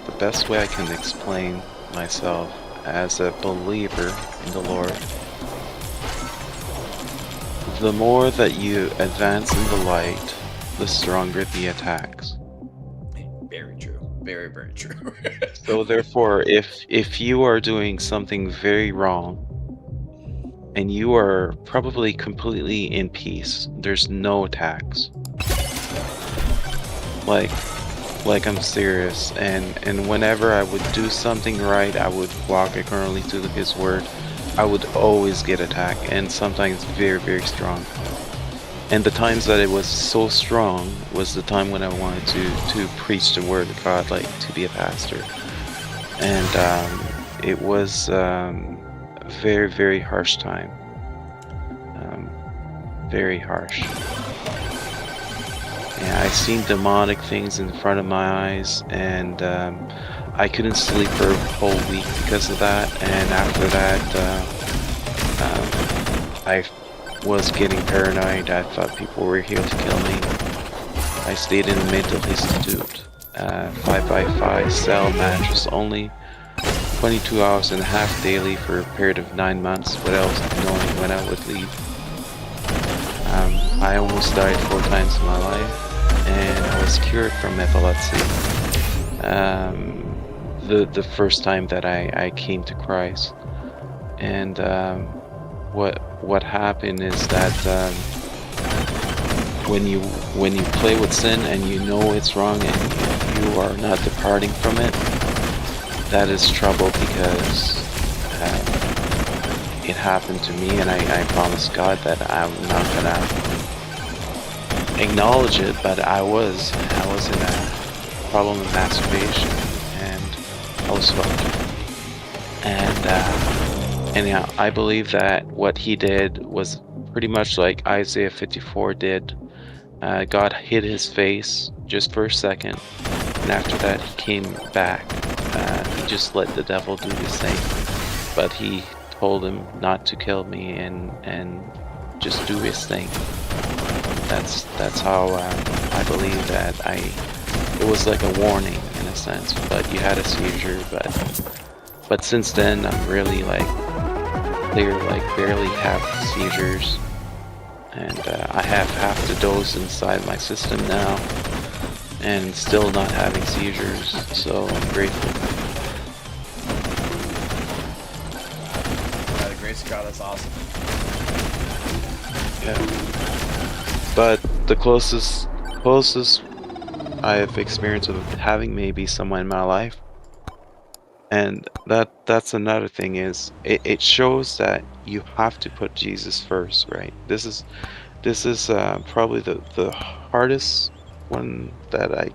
way I can explain myself as a believer in the Lord, the more that you advance in the light, the stronger the attacks. Very true. Very, very true. So therefore, if you are doing something very wrong and you are probably completely in peace, there's no attacks. Like I'm serious, and whenever I would do something right, I would walk accordingly to his word, I would always get attacked, and sometimes very, very strong. And the times that it was so strong was the time when I wanted to preach the word of God, like to be a pastor. And it was very, very harsh time. Very harsh. Yeah, I seen demonic things in front of my eyes, and I couldn't sleep for a whole week because of that. And after that, I was getting paranoid. I thought people were here to kill me. I stayed in a mental institute, 5x5 cell mattress only, 22 hours and a half daily for a period of 9 months without knowing when I would leave. I almost died 4 times in my life, and I was cured from epilepsy. The first time that I came to Christ, and what happened is that when you play with sin and you know it's wrong and you are not departing from it, that is trouble, because it happened to me, and I promised God that I'm not gonna acknowledge it, but I was in a problem of masturbation, and I was hooked. And yeah, I believe that what he did was pretty much like Isaiah 54 did. God hid his face just for a second, and after that he came back. He just let the devil do his thing, but he told him not to kill me and just do his thing. That's how I believe that it was like a warning in a sense, but you had a seizure, but since then I'm really like clear, like barely have seizures, and I have half the dose inside my system now and still not having seizures, so I'm grateful. By the grace of God, that's awesome. Yeah. But the closest I have experienced of having maybe someone in my life, and that's another thing, is it shows that you have to put Jesus first, right? This is probably the hardest one that I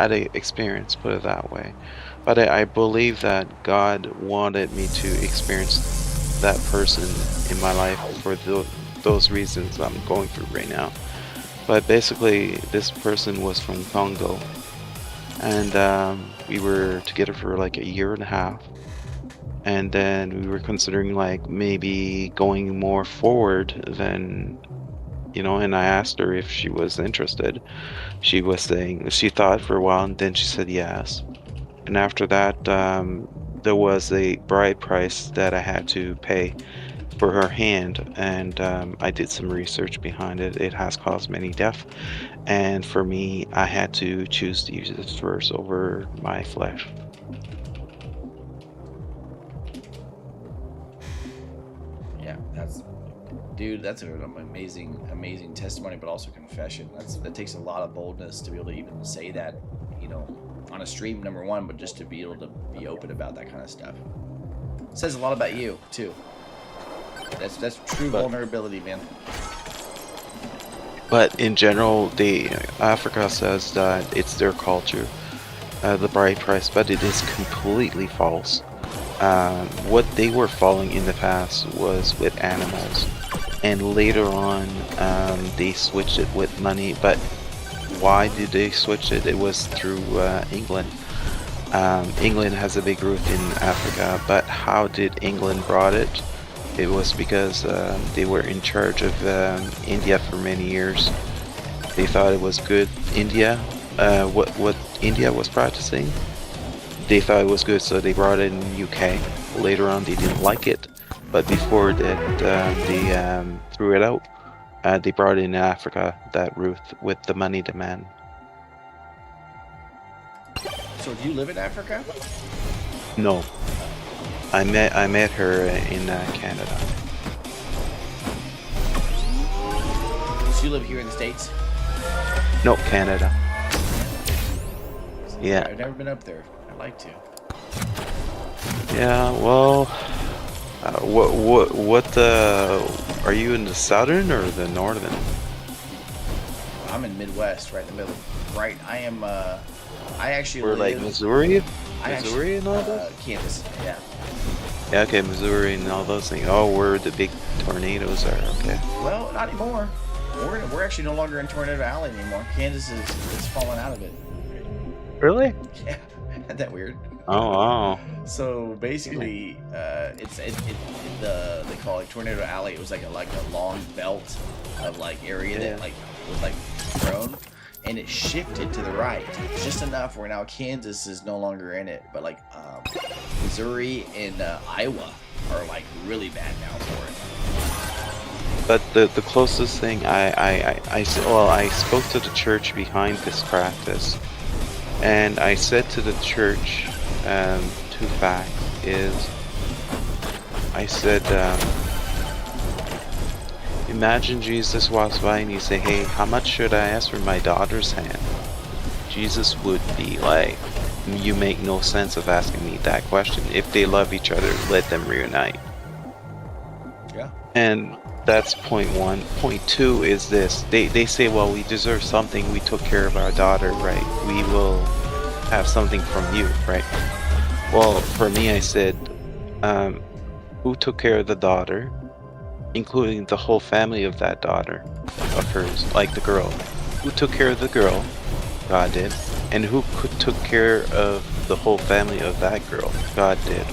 had experienced, put it that way. But I believe that God wanted me to experience that person in my life for those reasons I'm going through right now. But basically, this person was from Congo, and we were together for like 1.5 years, and then we were considering like maybe going more forward than, you know, and I asked her if she was interested. She was saying she thought for a while, and then she said yes. And after that, there was a bride price that I had to pay for her hand, and I did some research behind it. It has caused many deaths, and for me, I had to choose to use this first over my flesh. Yeah, that's an amazing testimony, but also confession. That takes a lot of boldness to be able to even say that, you know, on a stream, number one, but just to be able to be open about that kind of stuff. It says a lot about you too. That's true vulnerability, man. But in general, Africa says that it's their culture, the bride price, but it is completely false. What they were following in the past was with animals, and later on they switched it with money. But why did they switch it? It was through England. England has a big root in Africa, but how did England brought it? It was because they were in charge of India for many years. They thought it was good. India, what India was practicing, they thought it was good, so they brought it in the UK. Later on, they didn't like it, but before that, they threw it out. They brought in Africa that route with the money demand. So do you live in Africa? No, I met her in Canada. So you live here in the States? No, Canada. Yeah. I've never been up there. I'd like to. Yeah. Well, what are you in the southern or the northern? I'm in Midwest, right in the middle. Right, I am. I actually Or live. like Missouri? Missouri and all those? Kansas, yeah. Yeah, okay, Missouri and all those things. Oh, where the big tornadoes are, okay. Well, not anymore. We're actually no longer in Tornado Alley anymore. Kansas is fallen out of it. Really? Yeah, isn't that weird? Oh, wow. So basically, they call it Tornado Alley. It was like a long belt of like area that like was like grown, and it shifted to the right just enough where now Kansas is no longer in it, but like Missouri and Iowa are like really bad now for it. But the closest thing I spoke to the church behind this practice, and I said to the church, two facts is, I said, imagine Jesus walks by and you say, hey, how much should I ask for my daughter's hand? Jesus would be like, you make no sense of asking me that question. If they love each other, let them reunite. Yeah. And that's point one. Point two is this. They say, well, we deserve something. We took care of our daughter, right? We will have something from you, right? Well, for me, I said, who took care of the daughter, including the whole family of that daughter of hers, like the girl? Who took care of the girl? God did. And who took care of the whole family of that girl? God did.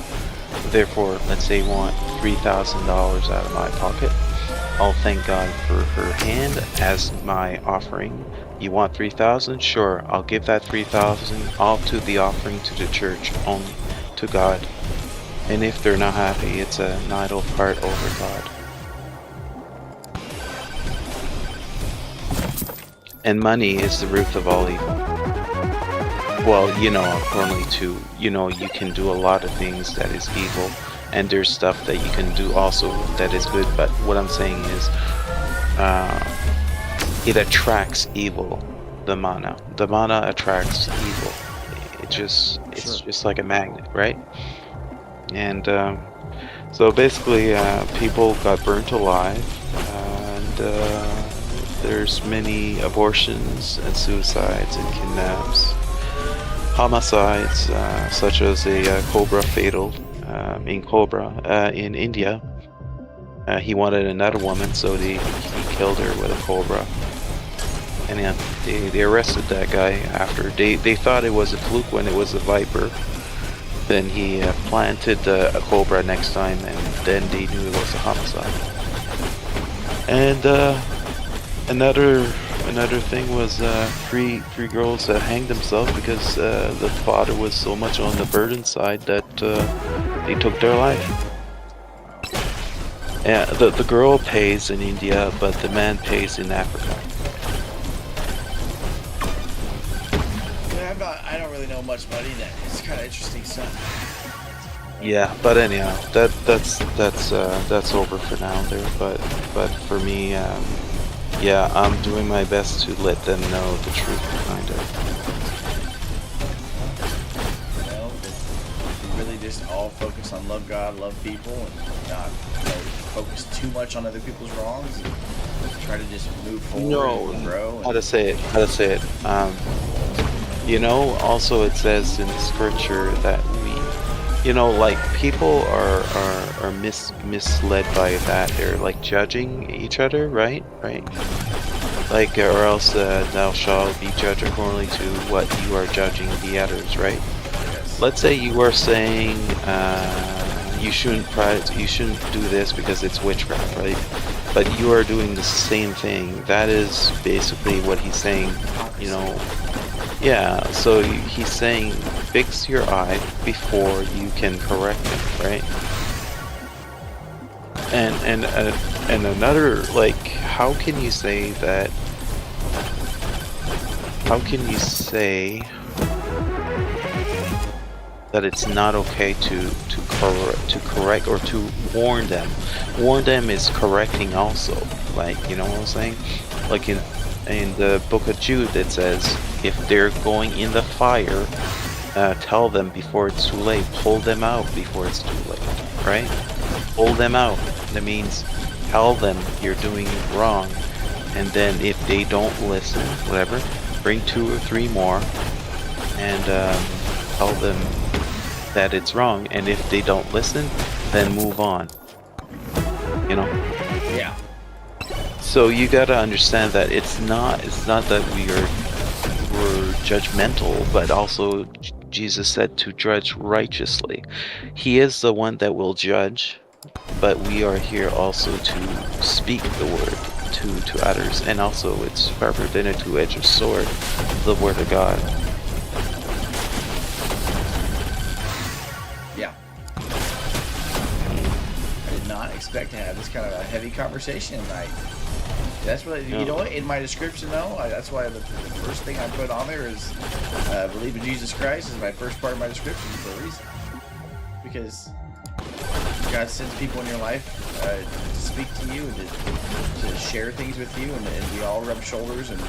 Therefore, let's say you want $3,000 out of my pocket. I'll thank God for her hand as my offering. You want 3,000? Sure, I'll give that 3,000 all to the offering to the church, only to God. And if they're not happy, it's an idle part over God. And money is the root of all evil. Well, you know, according to, you know, you can do a lot of things that is evil, and there's stuff that you can do also that is good, but what I'm saying is, it attracts evil, the mana. The mana attracts evil. It's just like a magnet, right? And so basically, people got burnt alive, and there's many abortions and suicides and kidnaps, homicides, such as a cobra fatal in India. He wanted another woman, so he killed her with a cobra. And they arrested that guy after. They thought it was a fluke when it was a viper. Then he planted a cobra next time, and then they knew it was a homicide. And another thing was three girls that hanged themselves because the father was so much on the burden side that they took their life. Yeah, the girl pays in India, but the man pays in Africa. I don't really know much about that. It's kind of interesting stuff. Yeah, but anyhow, that's over for now there. But for me, yeah, I'm doing my best to let them know the truth behind it. Well, if we really just all focus on love God, love people, and not focus too much on other people's wrongs, and try to just move forward and grow. How to say it? You know, also it says in the scripture that we, you know, like people are misled by that. They're like judging each other, right? Like, or else thou shalt be judged accordingly to what you are judging the others, right? Yes. Let's say you are saying you shouldn't do this because it's witchcraft, right? But you are doing the same thing. That is basically what he's saying, you know. Yeah, so he's saying fix your eye before you can correct it, right? And another, like, how can you say that? How can you say that it's not okay to correct or to warn them? Warn them is correcting also, like, you know what I'm saying? Like in the book of Jude, it says, if they're going in the fire, tell them before it's too late. Pull them out before it's too late, right? Pull them out. That means tell them you're doing wrong. And then if they don't listen, whatever, bring 2 or 3 more and tell them that it's wrong, and if they don't listen, then move on. You know. Yeah. So you gotta understand that it's not that we're judgmental, but also Jesus said to judge righteously. He is the one that will judge, but we are here also to speak the word to others, and also it's sharper than a two-edged sword, the word of God. Yeah. I did not expect to have this kind of a heavy conversation tonight. That's what, you know what, in my description though, that's why the first thing I put on there is believe in Jesus Christ is my first part of my description for a reason. Because God sends people in your life to speak to you and to share things with you, and we all rub shoulders, and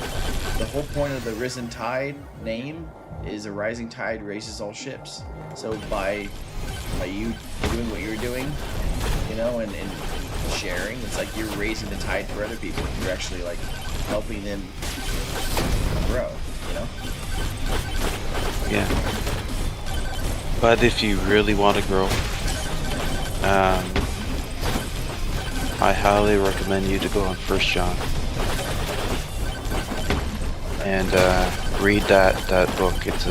the whole point of the Risen Tide name is a rising tide raises all ships. So by you doing what you're doing, you know, and sharing, it's like you're raising the tide for other people. You're actually like helping them grow, you know? Yeah. But if you really want to grow, I highly recommend you to go on 1 John and read that book. It's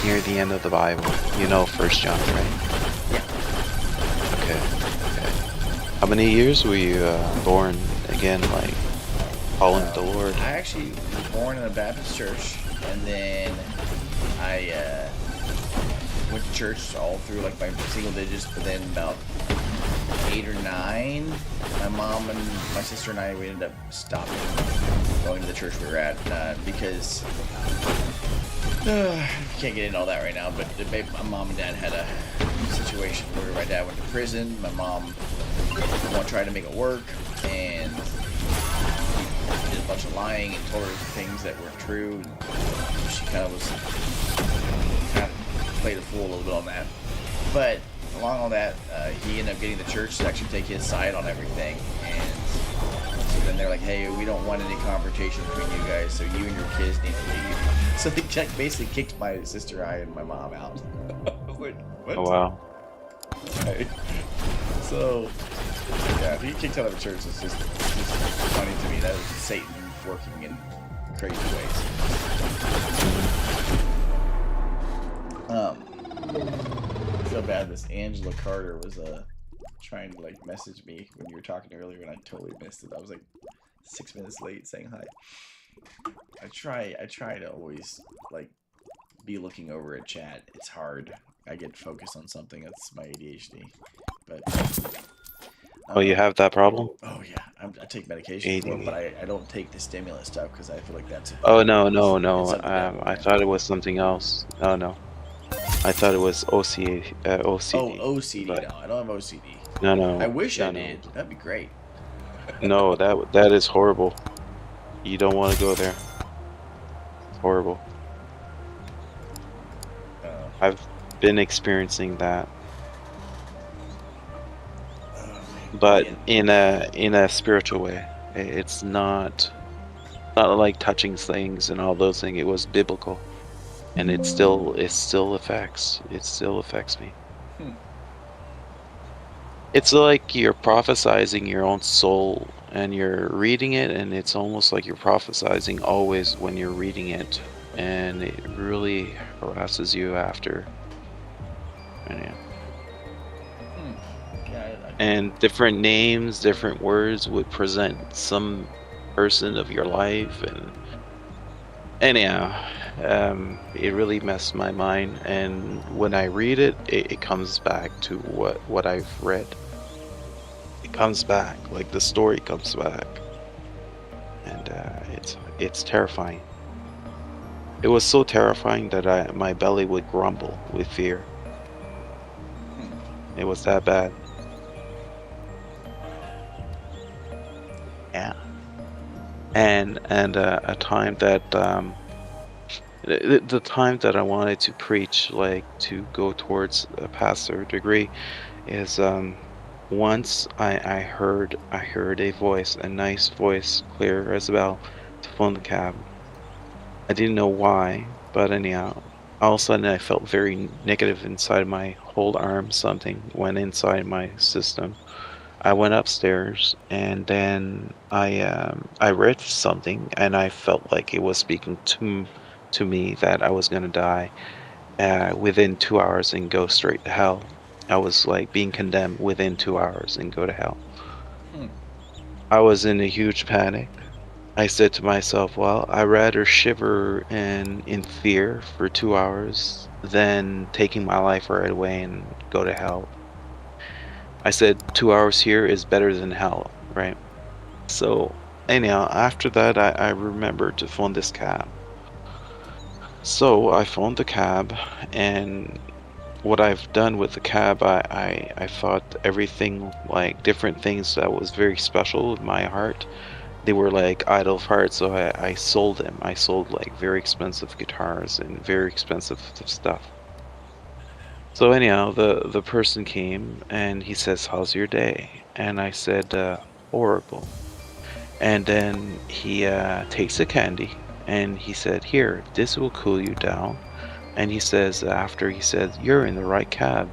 near the end of the Bible. You know 1 John, right? Yeah. Okay. How many years were you born again, like following the Lord? I actually was born in a Baptist church, and then I went to church all through like my single digits, but then about 8 or 9, my mom and my sister and I, we ended up stopping going to the church we were at because can't get into all that right now, but my mom and dad had a situation where my dad went to prison, my mom tried to make it work, and he did a bunch of lying and told her things that weren't true, and she kind of played a fool a little bit on that. But along all that, he ended up getting the church to actually take his side on everything, and so then they're like, hey, we don't want any confrontation between you guys, so you and your kids need to leave. So they basically kicked my sister, I, and my mom out. I was like, what? Oh wow. Right. So, yeah, being kicked out of a church is just funny to me. That is Satan working in crazy ways. I feel bad. This Angela Carter was trying to like message me when you were talking earlier, and I totally missed it. I was like 6 minutes late saying hi. I try to always like be looking over at chat. It's hard. I get focused on something. That's my ADHD. But Oh, you have that problem? oh yeah, I take medication for it, but I don't take the stimulant stuff because I feel like that's. Oh no. It's of the devil, I man. thought it was something else. No. I thought it was OCD. Oh, OCD. But No, I don't have OCD. no. I wish I no. did. That'd be great. No, that is horrible. You don't want to go there. It's horrible. I've been experiencing that, but in a spiritual way. It's not like touching things and all those things. It was biblical, and it still affects me. It's like you're prophesizing your own soul, and you're reading it, and it's almost like you're prophesizing always when you're reading it, and it really harasses you after. And different names, different words would present some person of your life, and anyhow, it really messed my mind. And when I read it, it comes back to what I've read. It comes back, like the story comes back, and it's terrifying. It was so terrifying that my belly would grumble with fear. It was that bad. Yeah. And a time that the time that I wanted to preach, like to go towards a pastor degree, is once I heard a voice, a nice voice, clear as a bell, to phone the cab. I didn't know why, but anyhow, all of a sudden I felt very negative inside my whole arm. Something went inside my system. I went upstairs and then I read something and I felt like it was speaking to me that I was gonna die within 2 hours and go straight to hell. I was like being condemned within 2 hours and go to hell. Hmm. I was in a huge panic. I said to myself, well, I'd rather shiver and in fear for 2 hours than taking my life right away and go to hell. I said 2 hours here is better than hell, right? So anyhow, after that, I remembered to phone this cab. So I phoned the cab, and what I've done with the cab, I thought everything, like different things that was very special in my heart, they were like idle parts, so I sold them. I sold like very expensive guitars and very expensive stuff. So anyhow, the person came and he says, "How's your day?" And I said, "Horrible." And then he takes a candy and he said, "Here, this will cool you down." And he says, after he said, "You're in the right cab.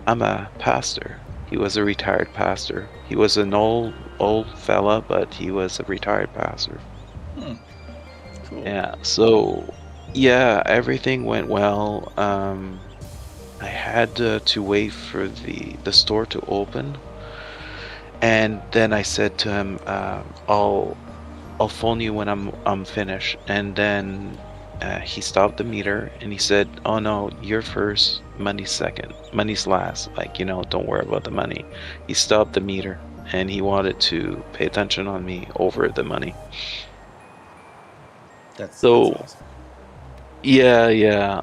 I'm a pastor." He was a retired pastor. He was an old fella, but he was a retired pastor. Hmm. Cool. Yeah. So yeah, everything went well. I had to wait for the store to open, and then I said to him, I'll phone you when I'm finished." And then he stopped the meter and he said, "Oh no, you're first, money's second, money's last. Like, don't worry about the money." He stopped the meter and he wanted to pay attention on me over the money. That's So awesome. yeah, yeah.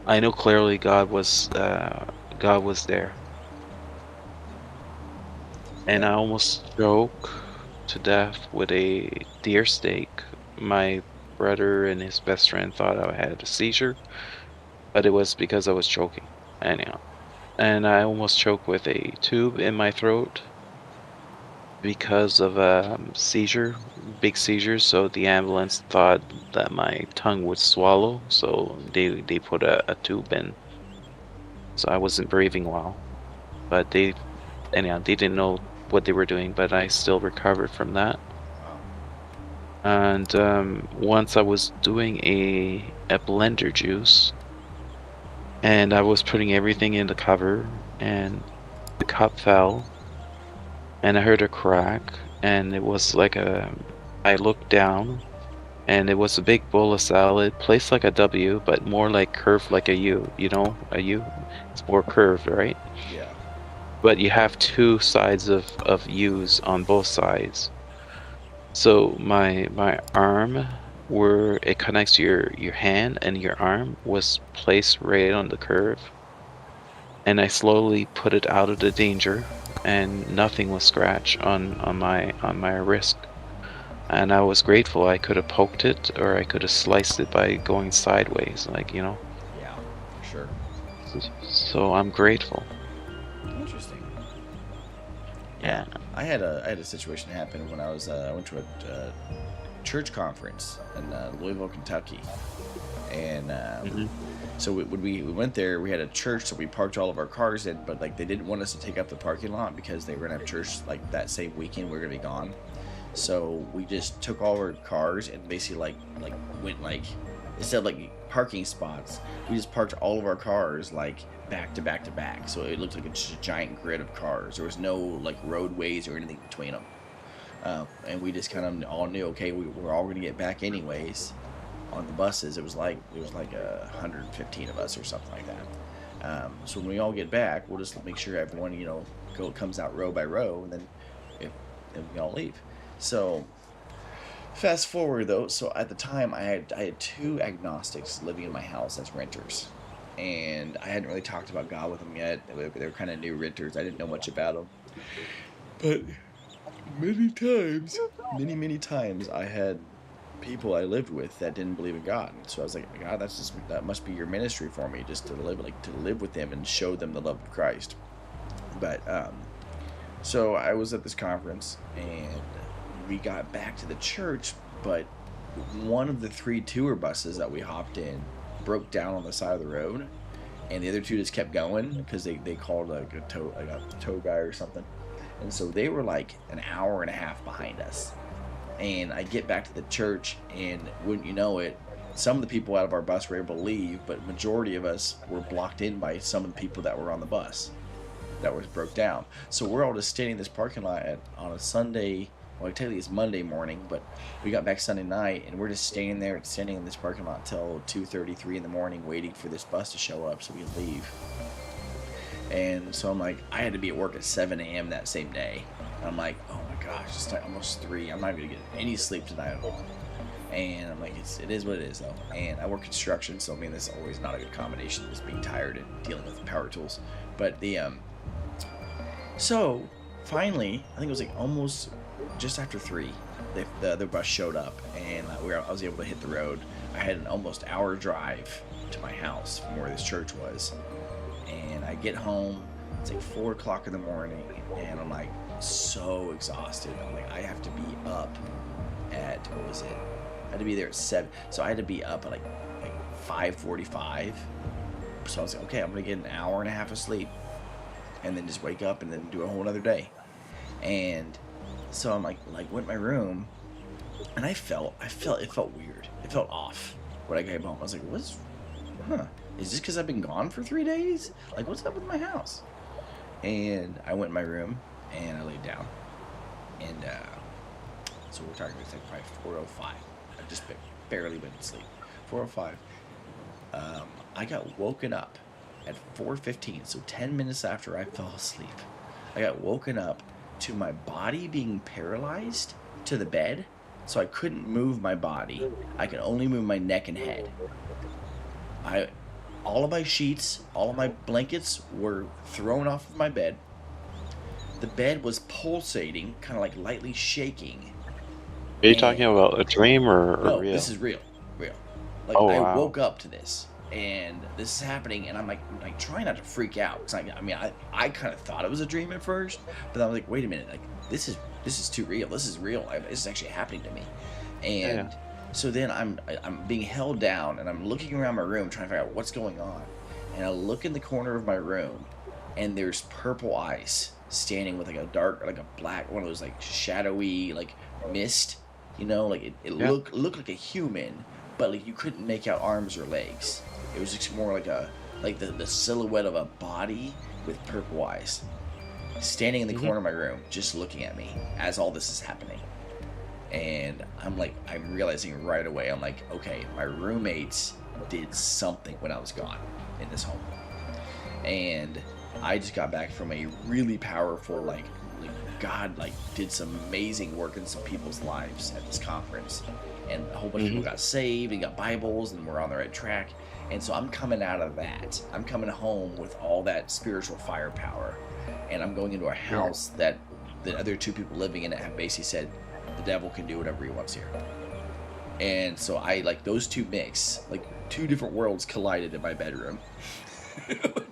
I know clearly God was there, and Yeah. I almost choked to death with a deer steak. My brother and his best friend thought I had a seizure, but it was because I was choking. Anyhow, and I almost choked with a tube in my throat because of a seizure, big seizures. So the ambulance thought that my tongue would swallow, so they put a tube in. So I wasn't breathing well, but anyhow, they didn't know what they were doing, but I still recovered from that. Wow. And once I was doing a blender juice, and I was putting everything in the cover, and the cup fell, and I heard a crack, and it was like I looked down, and it was a big bowl of salad, placed like a W, but more like curved like a U. A U? It's more curved, right? Yeah. But you have two sides of U's on both sides. So my arm, where it connects your hand and your arm, was placed right on the curve, and I slowly put it out of the danger, and nothing was scratched on my wrist. And I was grateful. I could have poked it, or I could have sliced it by going sideways, Yeah, for sure. So I'm grateful. Interesting. Yeah. I had a situation happen when I went to a church conference in Louisville, Kentucky, and Hmm. so when we went there, we had a church, so we parked all of our cars in, but like they didn't want us to take up the parking lot because they were gonna have church like that same weekend. We are gonna be gone, so we just took all our cars and basically like went like instead of like parking spots, we just parked all of our cars like back to back to back, so it looked like a giant grid of cars. There was no like roadways or anything between them, and we just kind of all knew, okay, we're all gonna get back anyways on the buses. It was like 115 of us or something like that. So when we all get back, we'll just make sure everyone comes out row by row, and then if then we all leave. So fast forward though, so at the time I had two agnostics living in my house as renters, and I hadn't really talked about God with them yet. They were kind of new renters. I didn't know much about them, but many times I had people I lived with that didn't believe in God. So I was like, God, that must be your ministry for me, just to live with them and show them the love of Christ. But so I was at this conference and we got back to the church, but one of the three tour buses that we hopped in broke down on the side of the road, and the other two just kept going because they called like a tow guy or something, and so they were like an hour and a half behind us. And I get back to the church, and wouldn't you know it, some of the people out of our bus were able to leave, but majority of us were blocked in by some of the people that were on the bus that was broke down. So we're all just standing in this parking lot on a Sunday. Well, technically it's Monday morning, but we got back Sunday night, and we're just standing in this parking lot till 2:33 in the morning, waiting for this bus to show up so we can leave. And so I'm like, I had to be at work at 7 a.m. that same day. I'm like, oh my gosh, it's like almost 3. I'm not gonna get any sleep tonight at all. And I'm like, it is what it is though. And I work construction, so I mean, this is always not a good combination, just being tired and dealing with power tools. But so finally, I think it was like almost just after 3, the other bus showed up, and I was able to hit the road. I had an almost hour drive to my house from where this church was, and I get home. It's like 4 o'clock in the morning, and I'm like so exhausted. I'm like, I have to be up at, what was it? I had to be there at 7, so I had to be up at like 5:45. So I was like, okay, I'm gonna get an hour and a half of sleep, and then just wake up and then do a whole other day. And so I'm like went in my room, and it felt weird. It felt off when I came home. I was like, is this because I've been gone for 3 days? Like, what's up with my house? And I went in my room and I laid down, and so we're talking, it's like probably 4:05. I just barely went to sleep. 4:05. I got woken up at 4:15, so 10 minutes after I fell asleep. I got woken up to my body being paralyzed to the bed, so I couldn't move my body. I could only move my neck and head. All of my sheets, all of my blankets were thrown off of my bed. The bed was pulsating, kind of like lightly shaking. Are you talking about a dream or No, real? this is real. Like, Oh, I wow. woke up to this, and this is happening, and I'm like trying not to freak out, because I kind of thought it was a dream at first, but I was like, wait a minute, like this is too real. This is real. This is actually happening to me. And so then I'm being held down, and I'm looking around my room trying to figure out what's going on. And I look in the corner of my room, and there's purple eyes standing with like a dark, like a black, one of those like shadowy like mist, you know, like it looked like a human, but like you couldn't make out arms or legs. It was just more like the silhouette of a body with purple eyes standing in the corner of my room, just looking at me as all this is happening. And I'm realizing right away, I'm like, okay, my roommates did something when I was gone in this home. And I just got back from a really powerful, like God did some amazing work in some people's lives at this conference. And a whole bunch of people got saved and got Bibles, and we're on the right track. And so I'm coming out of that. I'm coming home with all that spiritual firepower. And I'm going into a house that the other 2 people living in it have basically said, the devil can do whatever he wants here. And so I those two mix, like 2 different worlds collided in my bedroom.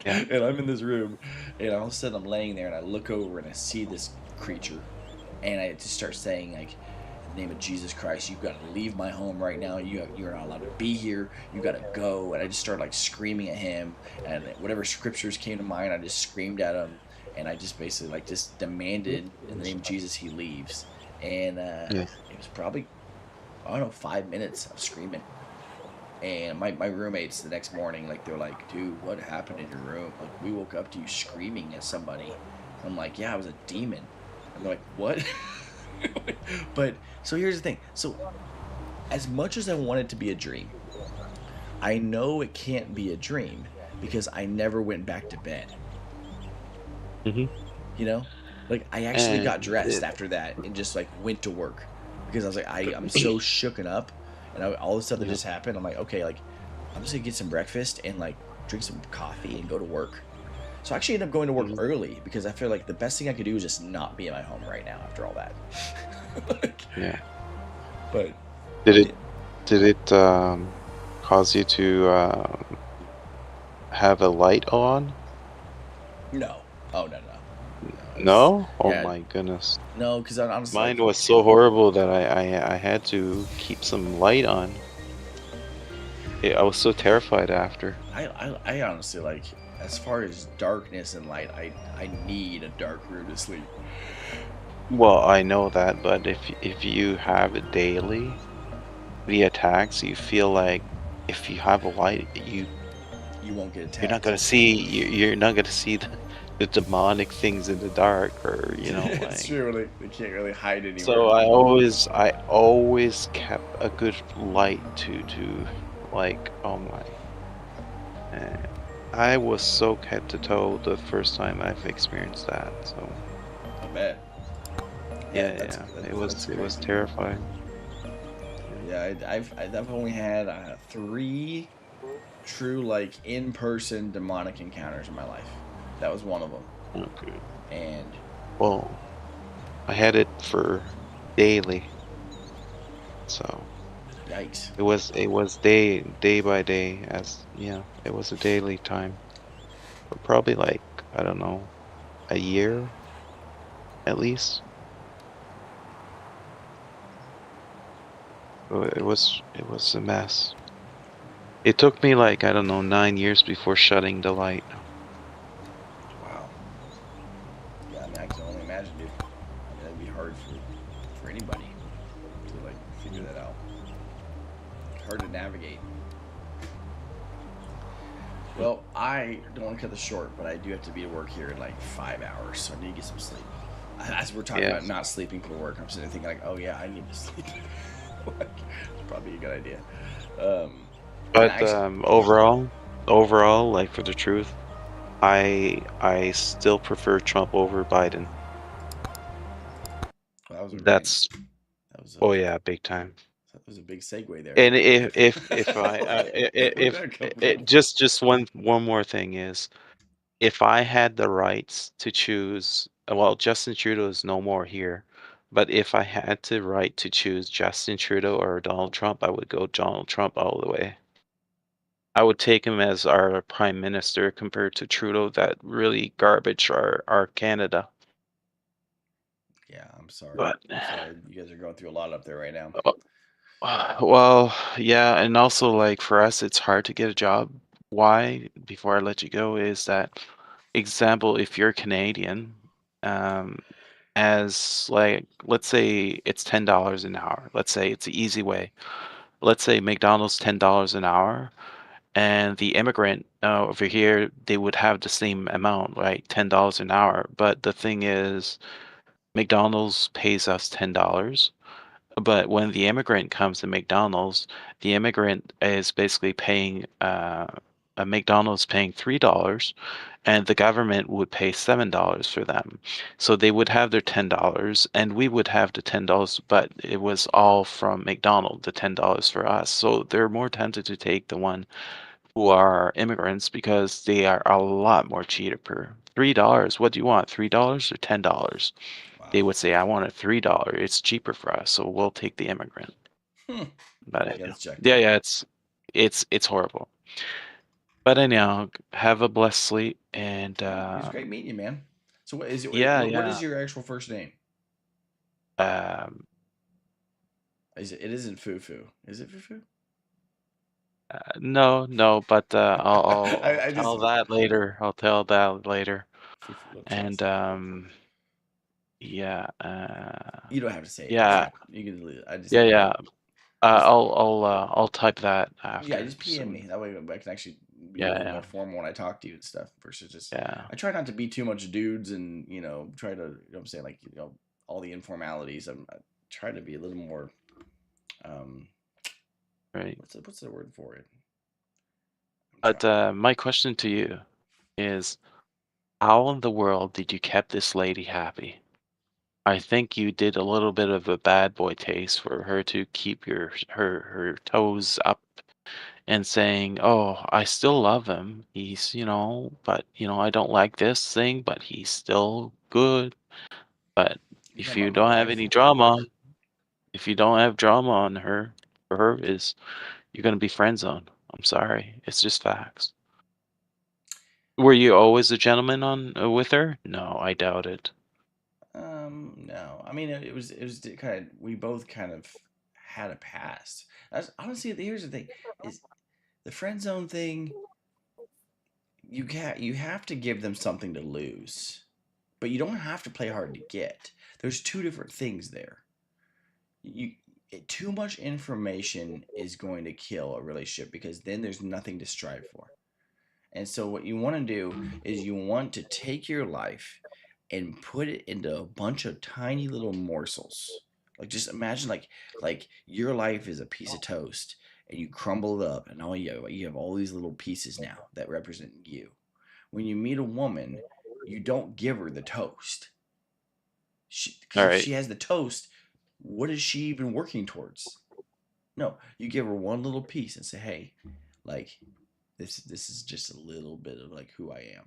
And I'm in this room, and all of a sudden I'm laying there, and I look over and I see this creature, and I just start saying, like, in the name of Jesus Christ, you've got to leave my home right now. You're not allowed to be here. You got to go. And I just started screaming at him, and whatever scriptures came to mind, I just screamed at him, and I just basically just demanded in the name of Jesus he leaves. And it was probably, I don't know, 5 minutes of screaming. And my roommates the next morning, they're like, dude, what happened in your room? Like, we woke up to you screaming at somebody. I'm like, yeah, I was a demon. And they're like, what? But so here's the thing. So as much as I want it to be a dream, I know it can't be a dream because I never went back to bed. You know, I actually got dressed after that and just went to work, because I was like, I'm so shooken up, and all the stuff that just happened. I'm like, okay, I'm just gonna get some breakfast and drink some coffee and go to work. So I actually ended up going to work early, because I feel like the best thing I could do is just not be in my home right now after all that. But did it cause you to have a light on? No. Oh no. No? Oh Yeah. my goodness. No, because honestly, Mine was so horrible that I had to keep some light on. I was so terrified after. I honestly like, as far as darkness and light, I need a dark room to sleep. Well, I know that, but if you have it daily, the attacks, you feel like if you have a light, You won't get you're not attacked. gonna see you're not gonna see the demonic things in the dark, or It's like. true. They can't really hide So anywhere. I always kept a good light to like, oh my. eh, I was so head to toe the first time I've experienced that. So I bet. Yeah, yeah, that's yeah, that's it was crazy. terrifying. Yeah, I've only had 3 true like in person demonic encounters in my life. That was one of them. Okay. And Well, I had it for daily, so yikes. it was day by day, as yeah, it was a daily time for probably like, I don't know, a year at least. It was a mess. It took me like, I don't know, 9 years before shutting the light. Wow. Yeah, I mean, I can only imagine, dude. I mean, that'd be hard for anybody to like figure that out. Hard to navigate. Well, I don't want to cut this short, but I do have to be to work here in like 5 hours, so I need to get some sleep. As we're talking about Yes. not sleeping for work, I'm sitting there thinking like, oh yeah, I need to sleep. Like, it's probably a good idea. And But actually, overall, like for the truth, I still prefer Trump over Biden. well, that was a great. That's That was a Oh yeah, big time. that was a big segue there. And if I Like, where'd if that come it, from? just one more thing is, if I had the rights to choose, well, Justin Trudeau is no more here, but if I had the right to choose Justin Trudeau or Donald Trump, I would go Donald Trump all the way. I would take him as our prime minister compared to Trudeau, that really garbage our Canada. Yeah, I'm sorry. But I'm sorry. You guys are going through a lot up there right now. well, yeah, and also like for us, it's hard to get a job. Why? Before I let you go, is that example, if you're Canadian, um, as like, let's say it's $10 an hour. Let's say it's the easy way. Let's say McDonald's $10 an hour, and the immigrant over here, they would have the same amount, right? $10 an hour. But the thing is, McDonald's pays us $10. But when the immigrant comes to McDonald's, the immigrant is basically paying a McDonald's paying $3, and the government would pay $7 for them. So they would have their $10, and we would have the $10, but it was all from McDonald's, the $10 for us. So they're more tempted to take the one who are immigrants because they are a lot more cheaper. $3. What do you want? $3 or $10? They Wow. would say, I want a $3. It's cheaper for us, so we'll take the immigrant. Hmm. But Yeah, that's checked yeah, out. yeah, it's horrible. But anyhow, have a blessed sleep, and Yeah, it was great meeting you, man. So what is it? yeah, What yeah. is your actual first name? Um, Is it? It isn't Fufu. Is it Fufu? no, no, but I'll I just tell that later. I'll tell that later. Fufu lip And sauce. yeah, You don't have to say it. It's yeah, fine. You can delete it. I just yeah, yeah. just I'll type that yeah, after. just PM So me. That way I can actually be a yeah, little yeah, more formal when I talk to you and stuff. Versus just yeah. I try not to be too much dudes and try to what I'm saying, like all the informalities. I try to be a little more um Right. what's the word for it? I'm But trying. my question to you is, how in the world did you keep this lady happy? I think you did a little bit of a bad boy taste for her to keep her toes up and saying, "Oh, I still love him. He's, but I don't like this thing, but he's still good." But You if talking you about my don't have wife? any drama, if you don't have drama on her, for her is you're gonna be friend zoned. I'm sorry, it's just facts. Were you always a gentleman on with her? No, I doubt it. No. I mean, it was kind of we both kind of had a past. That's honestly here's the thing is The friend zone thing, you have to give them something to lose, but you don't have to play hard to get. There's two different things there. You Too much information is going to kill a relationship because then there's nothing to strive for. And so what you want to do is you want to take your life and put it into a bunch of tiny little morsels. Like just imagine like your life is a piece of toast and you crumble it up and you have all these little pieces now that represent you. When you meet a woman, you don't give her the toast. Because All if right. she has the toast, what is she even working towards? No, you give her one little piece and say, "Hey, like this is just a little bit of like who I am."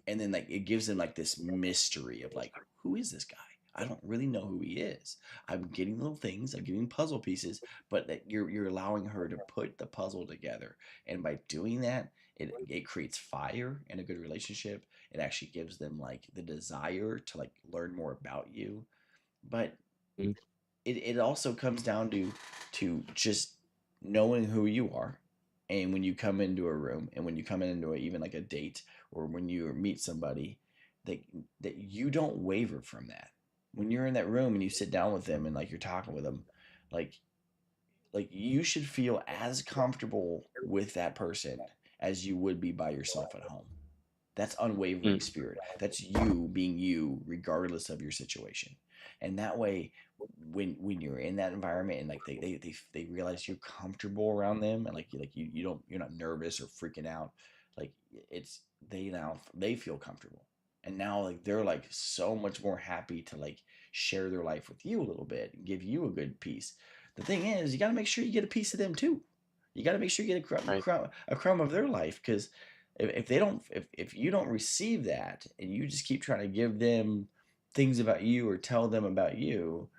And then like it gives them like this mystery of like, who is this guy? I don't really know who he is. I'm getting little things, I'm giving puzzle pieces, but that you're allowing her to put the puzzle together. And by doing that, it creates fire in a good relationship. It actually gives them like the desire to like learn more about you. But Mm. it also comes down to just knowing who you are, and when you come into a room and when you come into even like a date or when you meet somebody, that you don't waver from that. When you're in that room and you sit down with them and like you're talking with them, like you should feel as comfortable with that person as you would be by yourself at home. That's unwavering Mm. spirit. That's you being you regardless of your situation. And that way, when you're in that environment and like they realize you're comfortable around them and you don't, you're not nervous or freaking out, like it's they feel comfortable. And now like they're like so much more happy to like share their life with you a little bit and give you a good piece. The thing is, you got to make sure you get a piece of them too. You got to make sure you get Right. a crumb of their life, because if they don't, if you don't receive that and you just keep trying to give them things about you or tell them about you,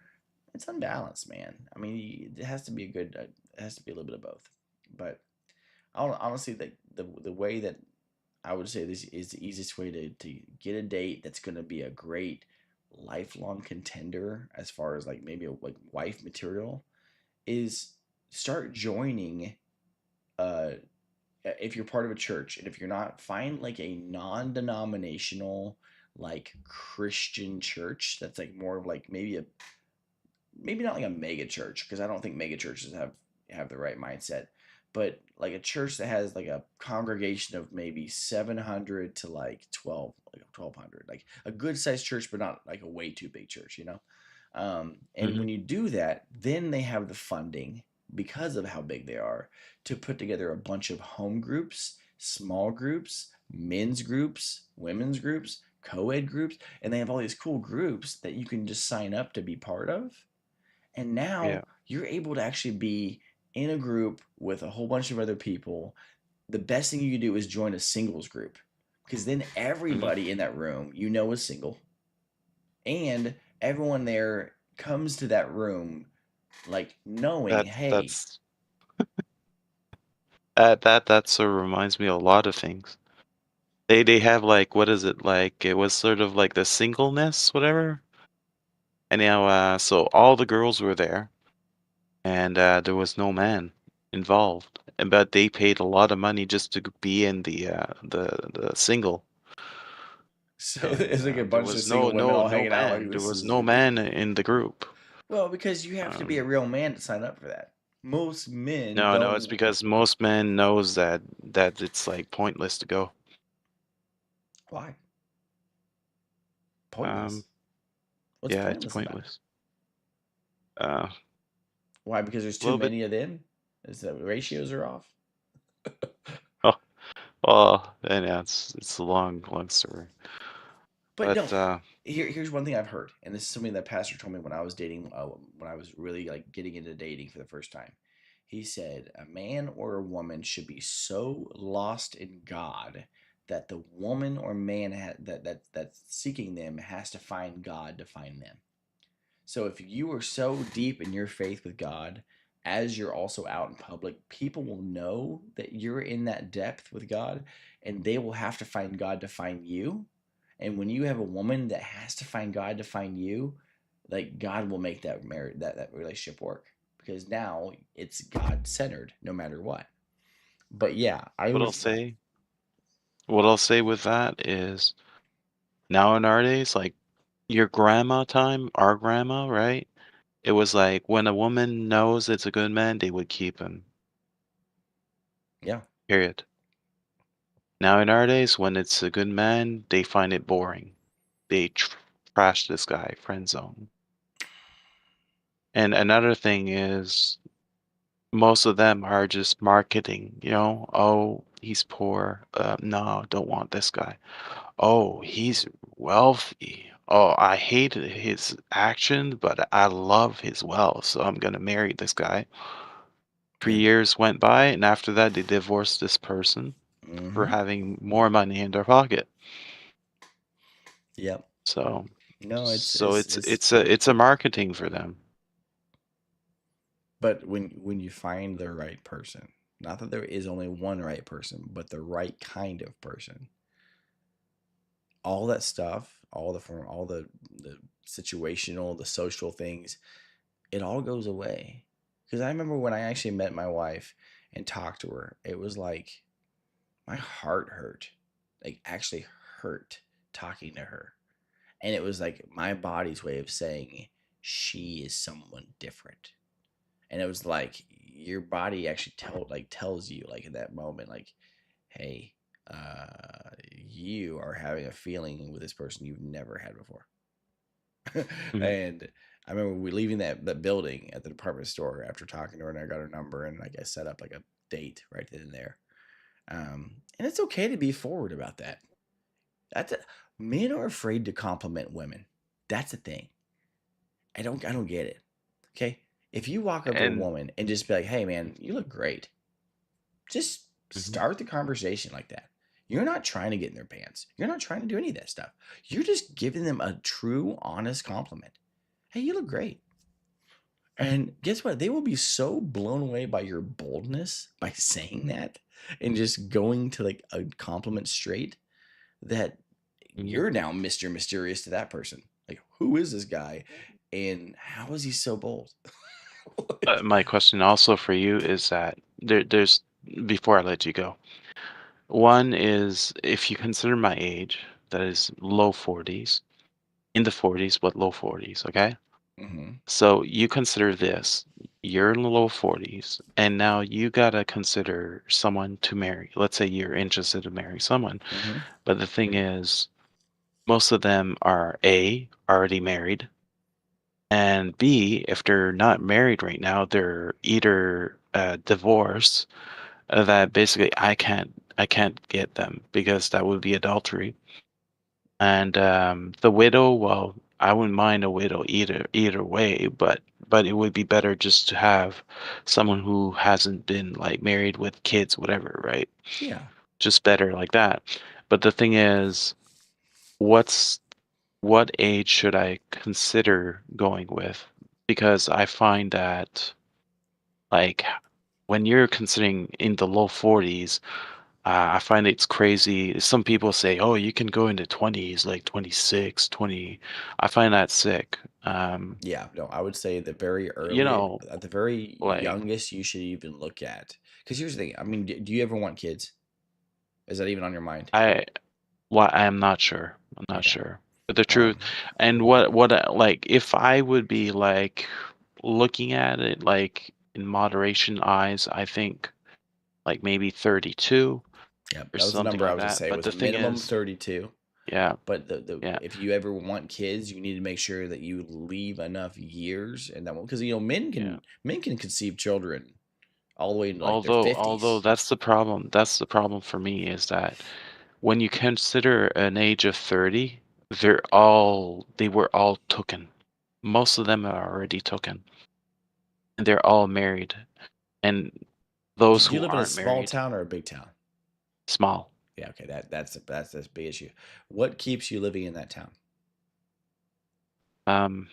it's unbalanced, man. I mean, it has to be a good, it has to be a little bit of both. But honestly, the way that I would say this is the easiest way to get a date that's going to be a great lifelong contender as far as like maybe a like wife material is start joining uh if you're part of a church, and if you're not, find like a non-denominational like Christian church that's like more of like maybe not like a mega church, because I don't think mega churches have the right mindset, but like a church that has like a congregation of maybe 700 to like 1200, like a good sized church but not like a way too big church, you know. And Hmm. when you do that, then they have the funding, because of how big they are, to put together a bunch of home groups, small groups, men's groups, women's groups, co-ed groups, and they have all these cool groups that you can just sign up to be part of. And Yeah. now you're able to actually be in a group with a whole bunch of other people. The best thing you can do is join a singles group, because then Hmm. everybody in that room is single, and everyone there comes to that room like knowing, That's hey, that's that sort of reminds me of a lot of things. They have like, what is it like? It was sort of like the singleness, whatever. And now so all the girls were there, and there was no man involved. But they paid a lot of money just to be in the single. so And it's like a there bunch of was single women all no hanging out like man. There this was is no man in the group. well, because you have to be a Um, real man to sign up for that. Most men no, no, it's don't. because most men knows that it's like pointless to go. Why? Um, Pointless. What's yeah, it's pointless about it? pointless. Uh, Why? Because there's a too little bit. many of them. Is the ratios are off? Oh, well, and yeah, it's a long story. But But no, here's one thing I've heard, and this is something that pastor told me when I was dating, when I was really like getting into dating for the first time. He said a man or a woman should be so lost in God that the woman or man that's seeking them has to find God to find them. So if you are so deep in your faith with God, as you're also out in public, people will know that you're in that depth with God, and they will have to find God to find you. And when you have a woman that has to find God to find you, like God will make that relationship work, because now it's God centered no matter what. But yeah, I What I'll was say, what I'll say with that is now nowadays, like your grandma time, our grandma, right? It was like when a woman knows it's a good man, they would keep him. yeah. Period. Now nowadays, when it's a good man, they find it boring. They trash this guy, friend zone. And another thing is most of them are just marketing, you know, oh, he's poor. No, don't want this guy. Oh, he's wealthy. Oh, I hate his actions, but I love his wealth, so I'm gonna marry this guy. 3 years went by, and after that, they divorced this person for Mm-hmm. having more money in their pocket. Yep. So, No, so it's a marketing for them. but when you find the right person, not that there is only one right person, but the right kind of person, all that stuff, all the situational, the social things, it all goes away. Because I remember when I actually met my wife and talked to her, it was like my heart hurt, like actually hurt talking to her, and it was like my body's way of saying she is someone different. And it was like your body actually tells you like in that moment, like, hey, you are having a feeling with this person you've never had before. Mhm. And I remember we leaving that building at the department store after talking to her, and I got her number, and like I set up like a date right then and there. And it's okay to be forward about that. That's a, Men are afraid to compliment women. That's the thing. I don't get it. Okay, if you walk up to a And woman and just be like, "Hey, man, you look great," just mhm. start the conversation like that. You're not trying to get in their pants. You're not trying to do any of that stuff. You're just giving them a true, honest compliment. Hey, you look great. And guess what? They will be so blown away by your boldness by saying that and just going to like a compliment straight that Mhm. you're now Mr. Mysterious to that person. Like, who is this guy? And how is he so bold? Like, My question also for you is that there's before I let you go. One is if you consider my age, that is low 40s, in the 40s, but low 40s, okay? mm-hmm, So you consider this, you're in the low 40s, and now you gotta consider someone to marry. Let's say you're interested to marry someone, mm-hmm, but the thing is, most of them are A, already married, and B, if they're not married right now, they're either divorced, that basically I can't get them because that would be adultery. And the widow, well, I wouldn't mind a widow either way, but it would be better just to have someone who hasn't been like married with kids, whatever, right? yeah. Just better like that. But the thing is, what's what age should I consider going with? Because I find that like when you're considering in the low 40s, I find it's crazy. Some people say, "Oh, you can go into 20s, like 26, 20." I find that sick. Yeah, no, I would say You know, at the very like youngest, you should even look at. Because here's the thing. I mean, do you ever want kids? Is that even on your mind? I, well, I'm not sure. I'm not Okay. sure. But the truth, Um, and like, if I would be like looking at it like in moderation eyes, I think like maybe 32 yeah, or that was the something number I like was gonna that. say But was the a thing minimum is, 32. yeah, But the yeah, if you ever want kids, you need to make sure that you leave enough years and that because yeah. men can conceive children all the way into like their Although 50s. that's the problem. That's the problem for me is that when you consider an age of 30, they were all taken. Most of them are already taken, and they're all married. And those Do you who live in a aren't small married, town or a big town? small. Yeah, okay, that's a big issue. What keeps you living in that town? Um,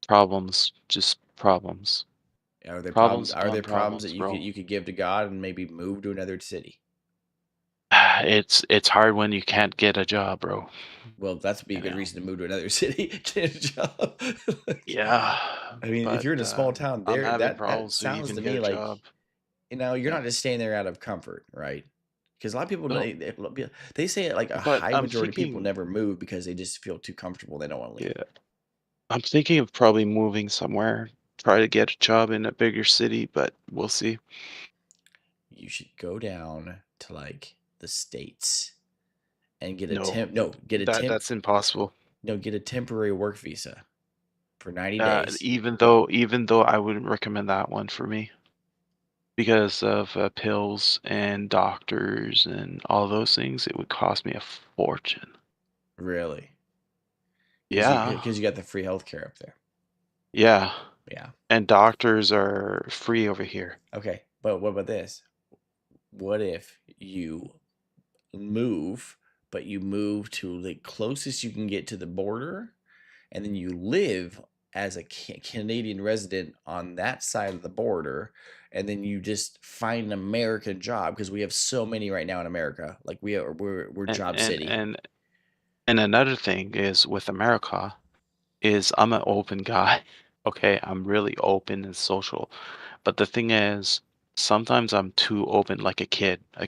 Problems, just problems. Problems Are upon there problems that problems, bro. you could give to God and maybe move to another city? It's hard when you can't get a job, bro. Well, that's be a You good know. reason to move to another city, get a job. Like, Yeah, I mean, if but you're in a small town, I'm there having that problems to sounds even to get me a like job. you're Yeah. not just staying there out of comfort, right? Because a lot of people, No, they say like a but high I'm majority of people thinking, never move because they just feel too comfortable. They don't want to leave. yeah, I'm thinking of probably moving somewhere, try to get a job in a bigger city, but we'll see. You should go down to like the States and get a No, temp. No, get a temp. that's impossible. No, get a temporary work visa for 90 days. Even though I wouldn't recommend that one for me because of pills and doctors and all those things, it would cost me a fortune. Really? Yeah, Because you got the free healthcare up there. yeah, Yeah. and doctors are free over here. Okay. But what about this? What if you move, but you move to the closest you can get to the border, and then you live as a Canadian resident on that side of the border, and then you just find an American job because we have so many right now in America. Like we're And job and city. and and another thing is with America is I'm an open guy. Okay, I'm really open and social. But the thing is, sometimes I'm too open like a kid, and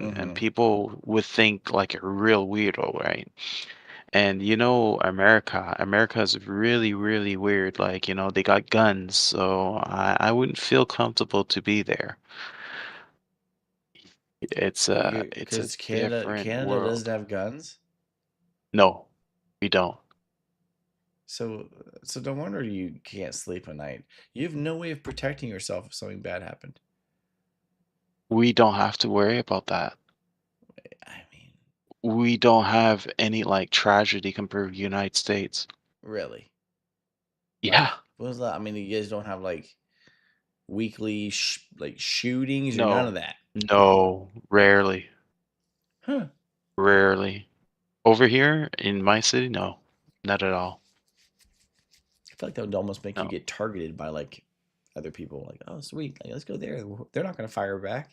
Mm-hmm. people would think like a real weirdo, right? And America is really, really weird. Like, they got guns, so I wouldn't feel comfortable to be there. It's a Because different Canada doesn't world. have guns. No, we don't. So so no wonder you can't sleep at night. You have no way of protecting yourself if something bad happened. We don't have to worry about that. I mean, We don't have any like tragedy compared to the United States. really. Yeah. Like, what was that? I mean, you guys don't have like weekly like shootings or none of No. that. No, rarely. Huh. Rarely. Over here in my city, no. Not at all. I feel like that would almost make you No. get targeted by like other people. Like, oh, sweet, like let's go there. They're not gonna fire back.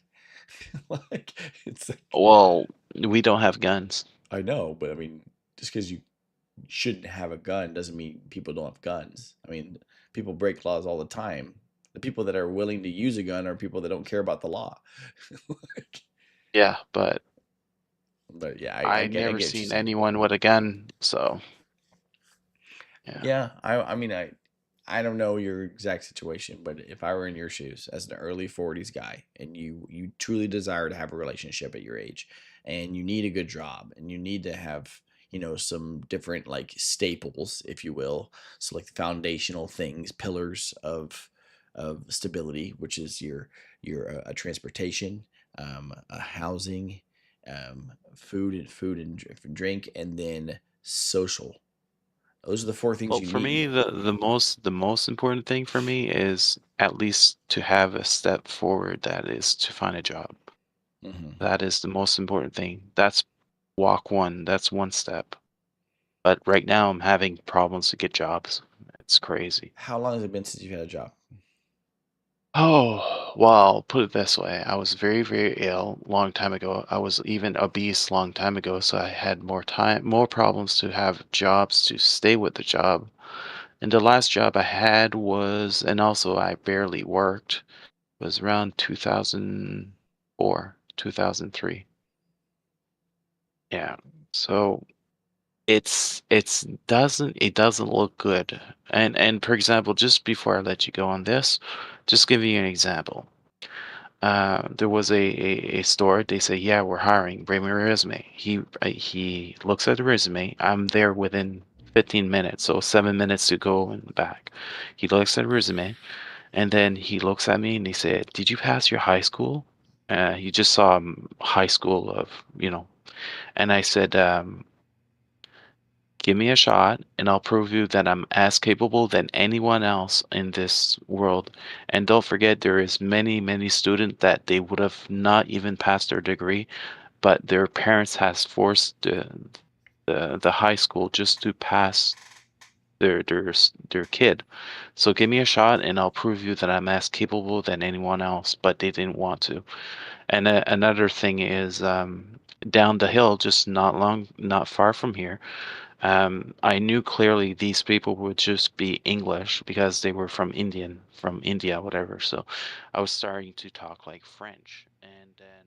Like, it's like Well, we don't have guns. I know, but I mean, just because you shouldn't have a gun doesn't mean people don't have guns. I mean, people break laws all the time. The people that are willing to use a gun are people that don't care about the law. Like, Yeah, but but yeah, I I never get what you're seen saying. anyone with a gun, so yeah. Yeah, I mean I don't know your exact situation, but if I were in your shoes as an early 40s guy and you truly desire to have a relationship at your age and you need a good job and you need to have, some different like staples, if you will, so like the foundational things, pillars of stability, which is your transportation, a housing, food and drink, and then social. Those are the four things Well, you for me, need. the most important thing for me is at least to have a step forward, that is to find a job. Hmm. That is the most important thing. That's walk one. That's one step. But right now, I'm having problems to get jobs. It's crazy. How long has it been since you've had a job? Oh, well, put it this way. I was very, very ill long time ago. I was even obese long time ago, so I had more problems to have jobs, to stay with the job. And the last job I had was, and also I barely worked, was around 2004, 2003. Yeah. So it doesn't look good. And for example, just before I let you go on this, just give you an example. There was a store. They say, yeah, we're hiring. Bring me a resume. He looks at the resume. I'm there within 15 minutes, so 7 minutes to go and back. He looks at the resume, and then he looks at me and he said, "Did you pass your high school?" He just saw high school and I said, "Give me a shot, and I'll prove you that I'm as capable than anyone else in this world. And don't forget, there is many, many students that they would have not even passed their degree, but their parents has forced the high school just to pass their kid. So give me a shot, and I'll prove you that I'm as capable than anyone else." But they didn't want to. And another thing is, down the hill, just not far from here, I knew clearly these people would just be English because they were from India, whatever. So I was starting to talk like French, and then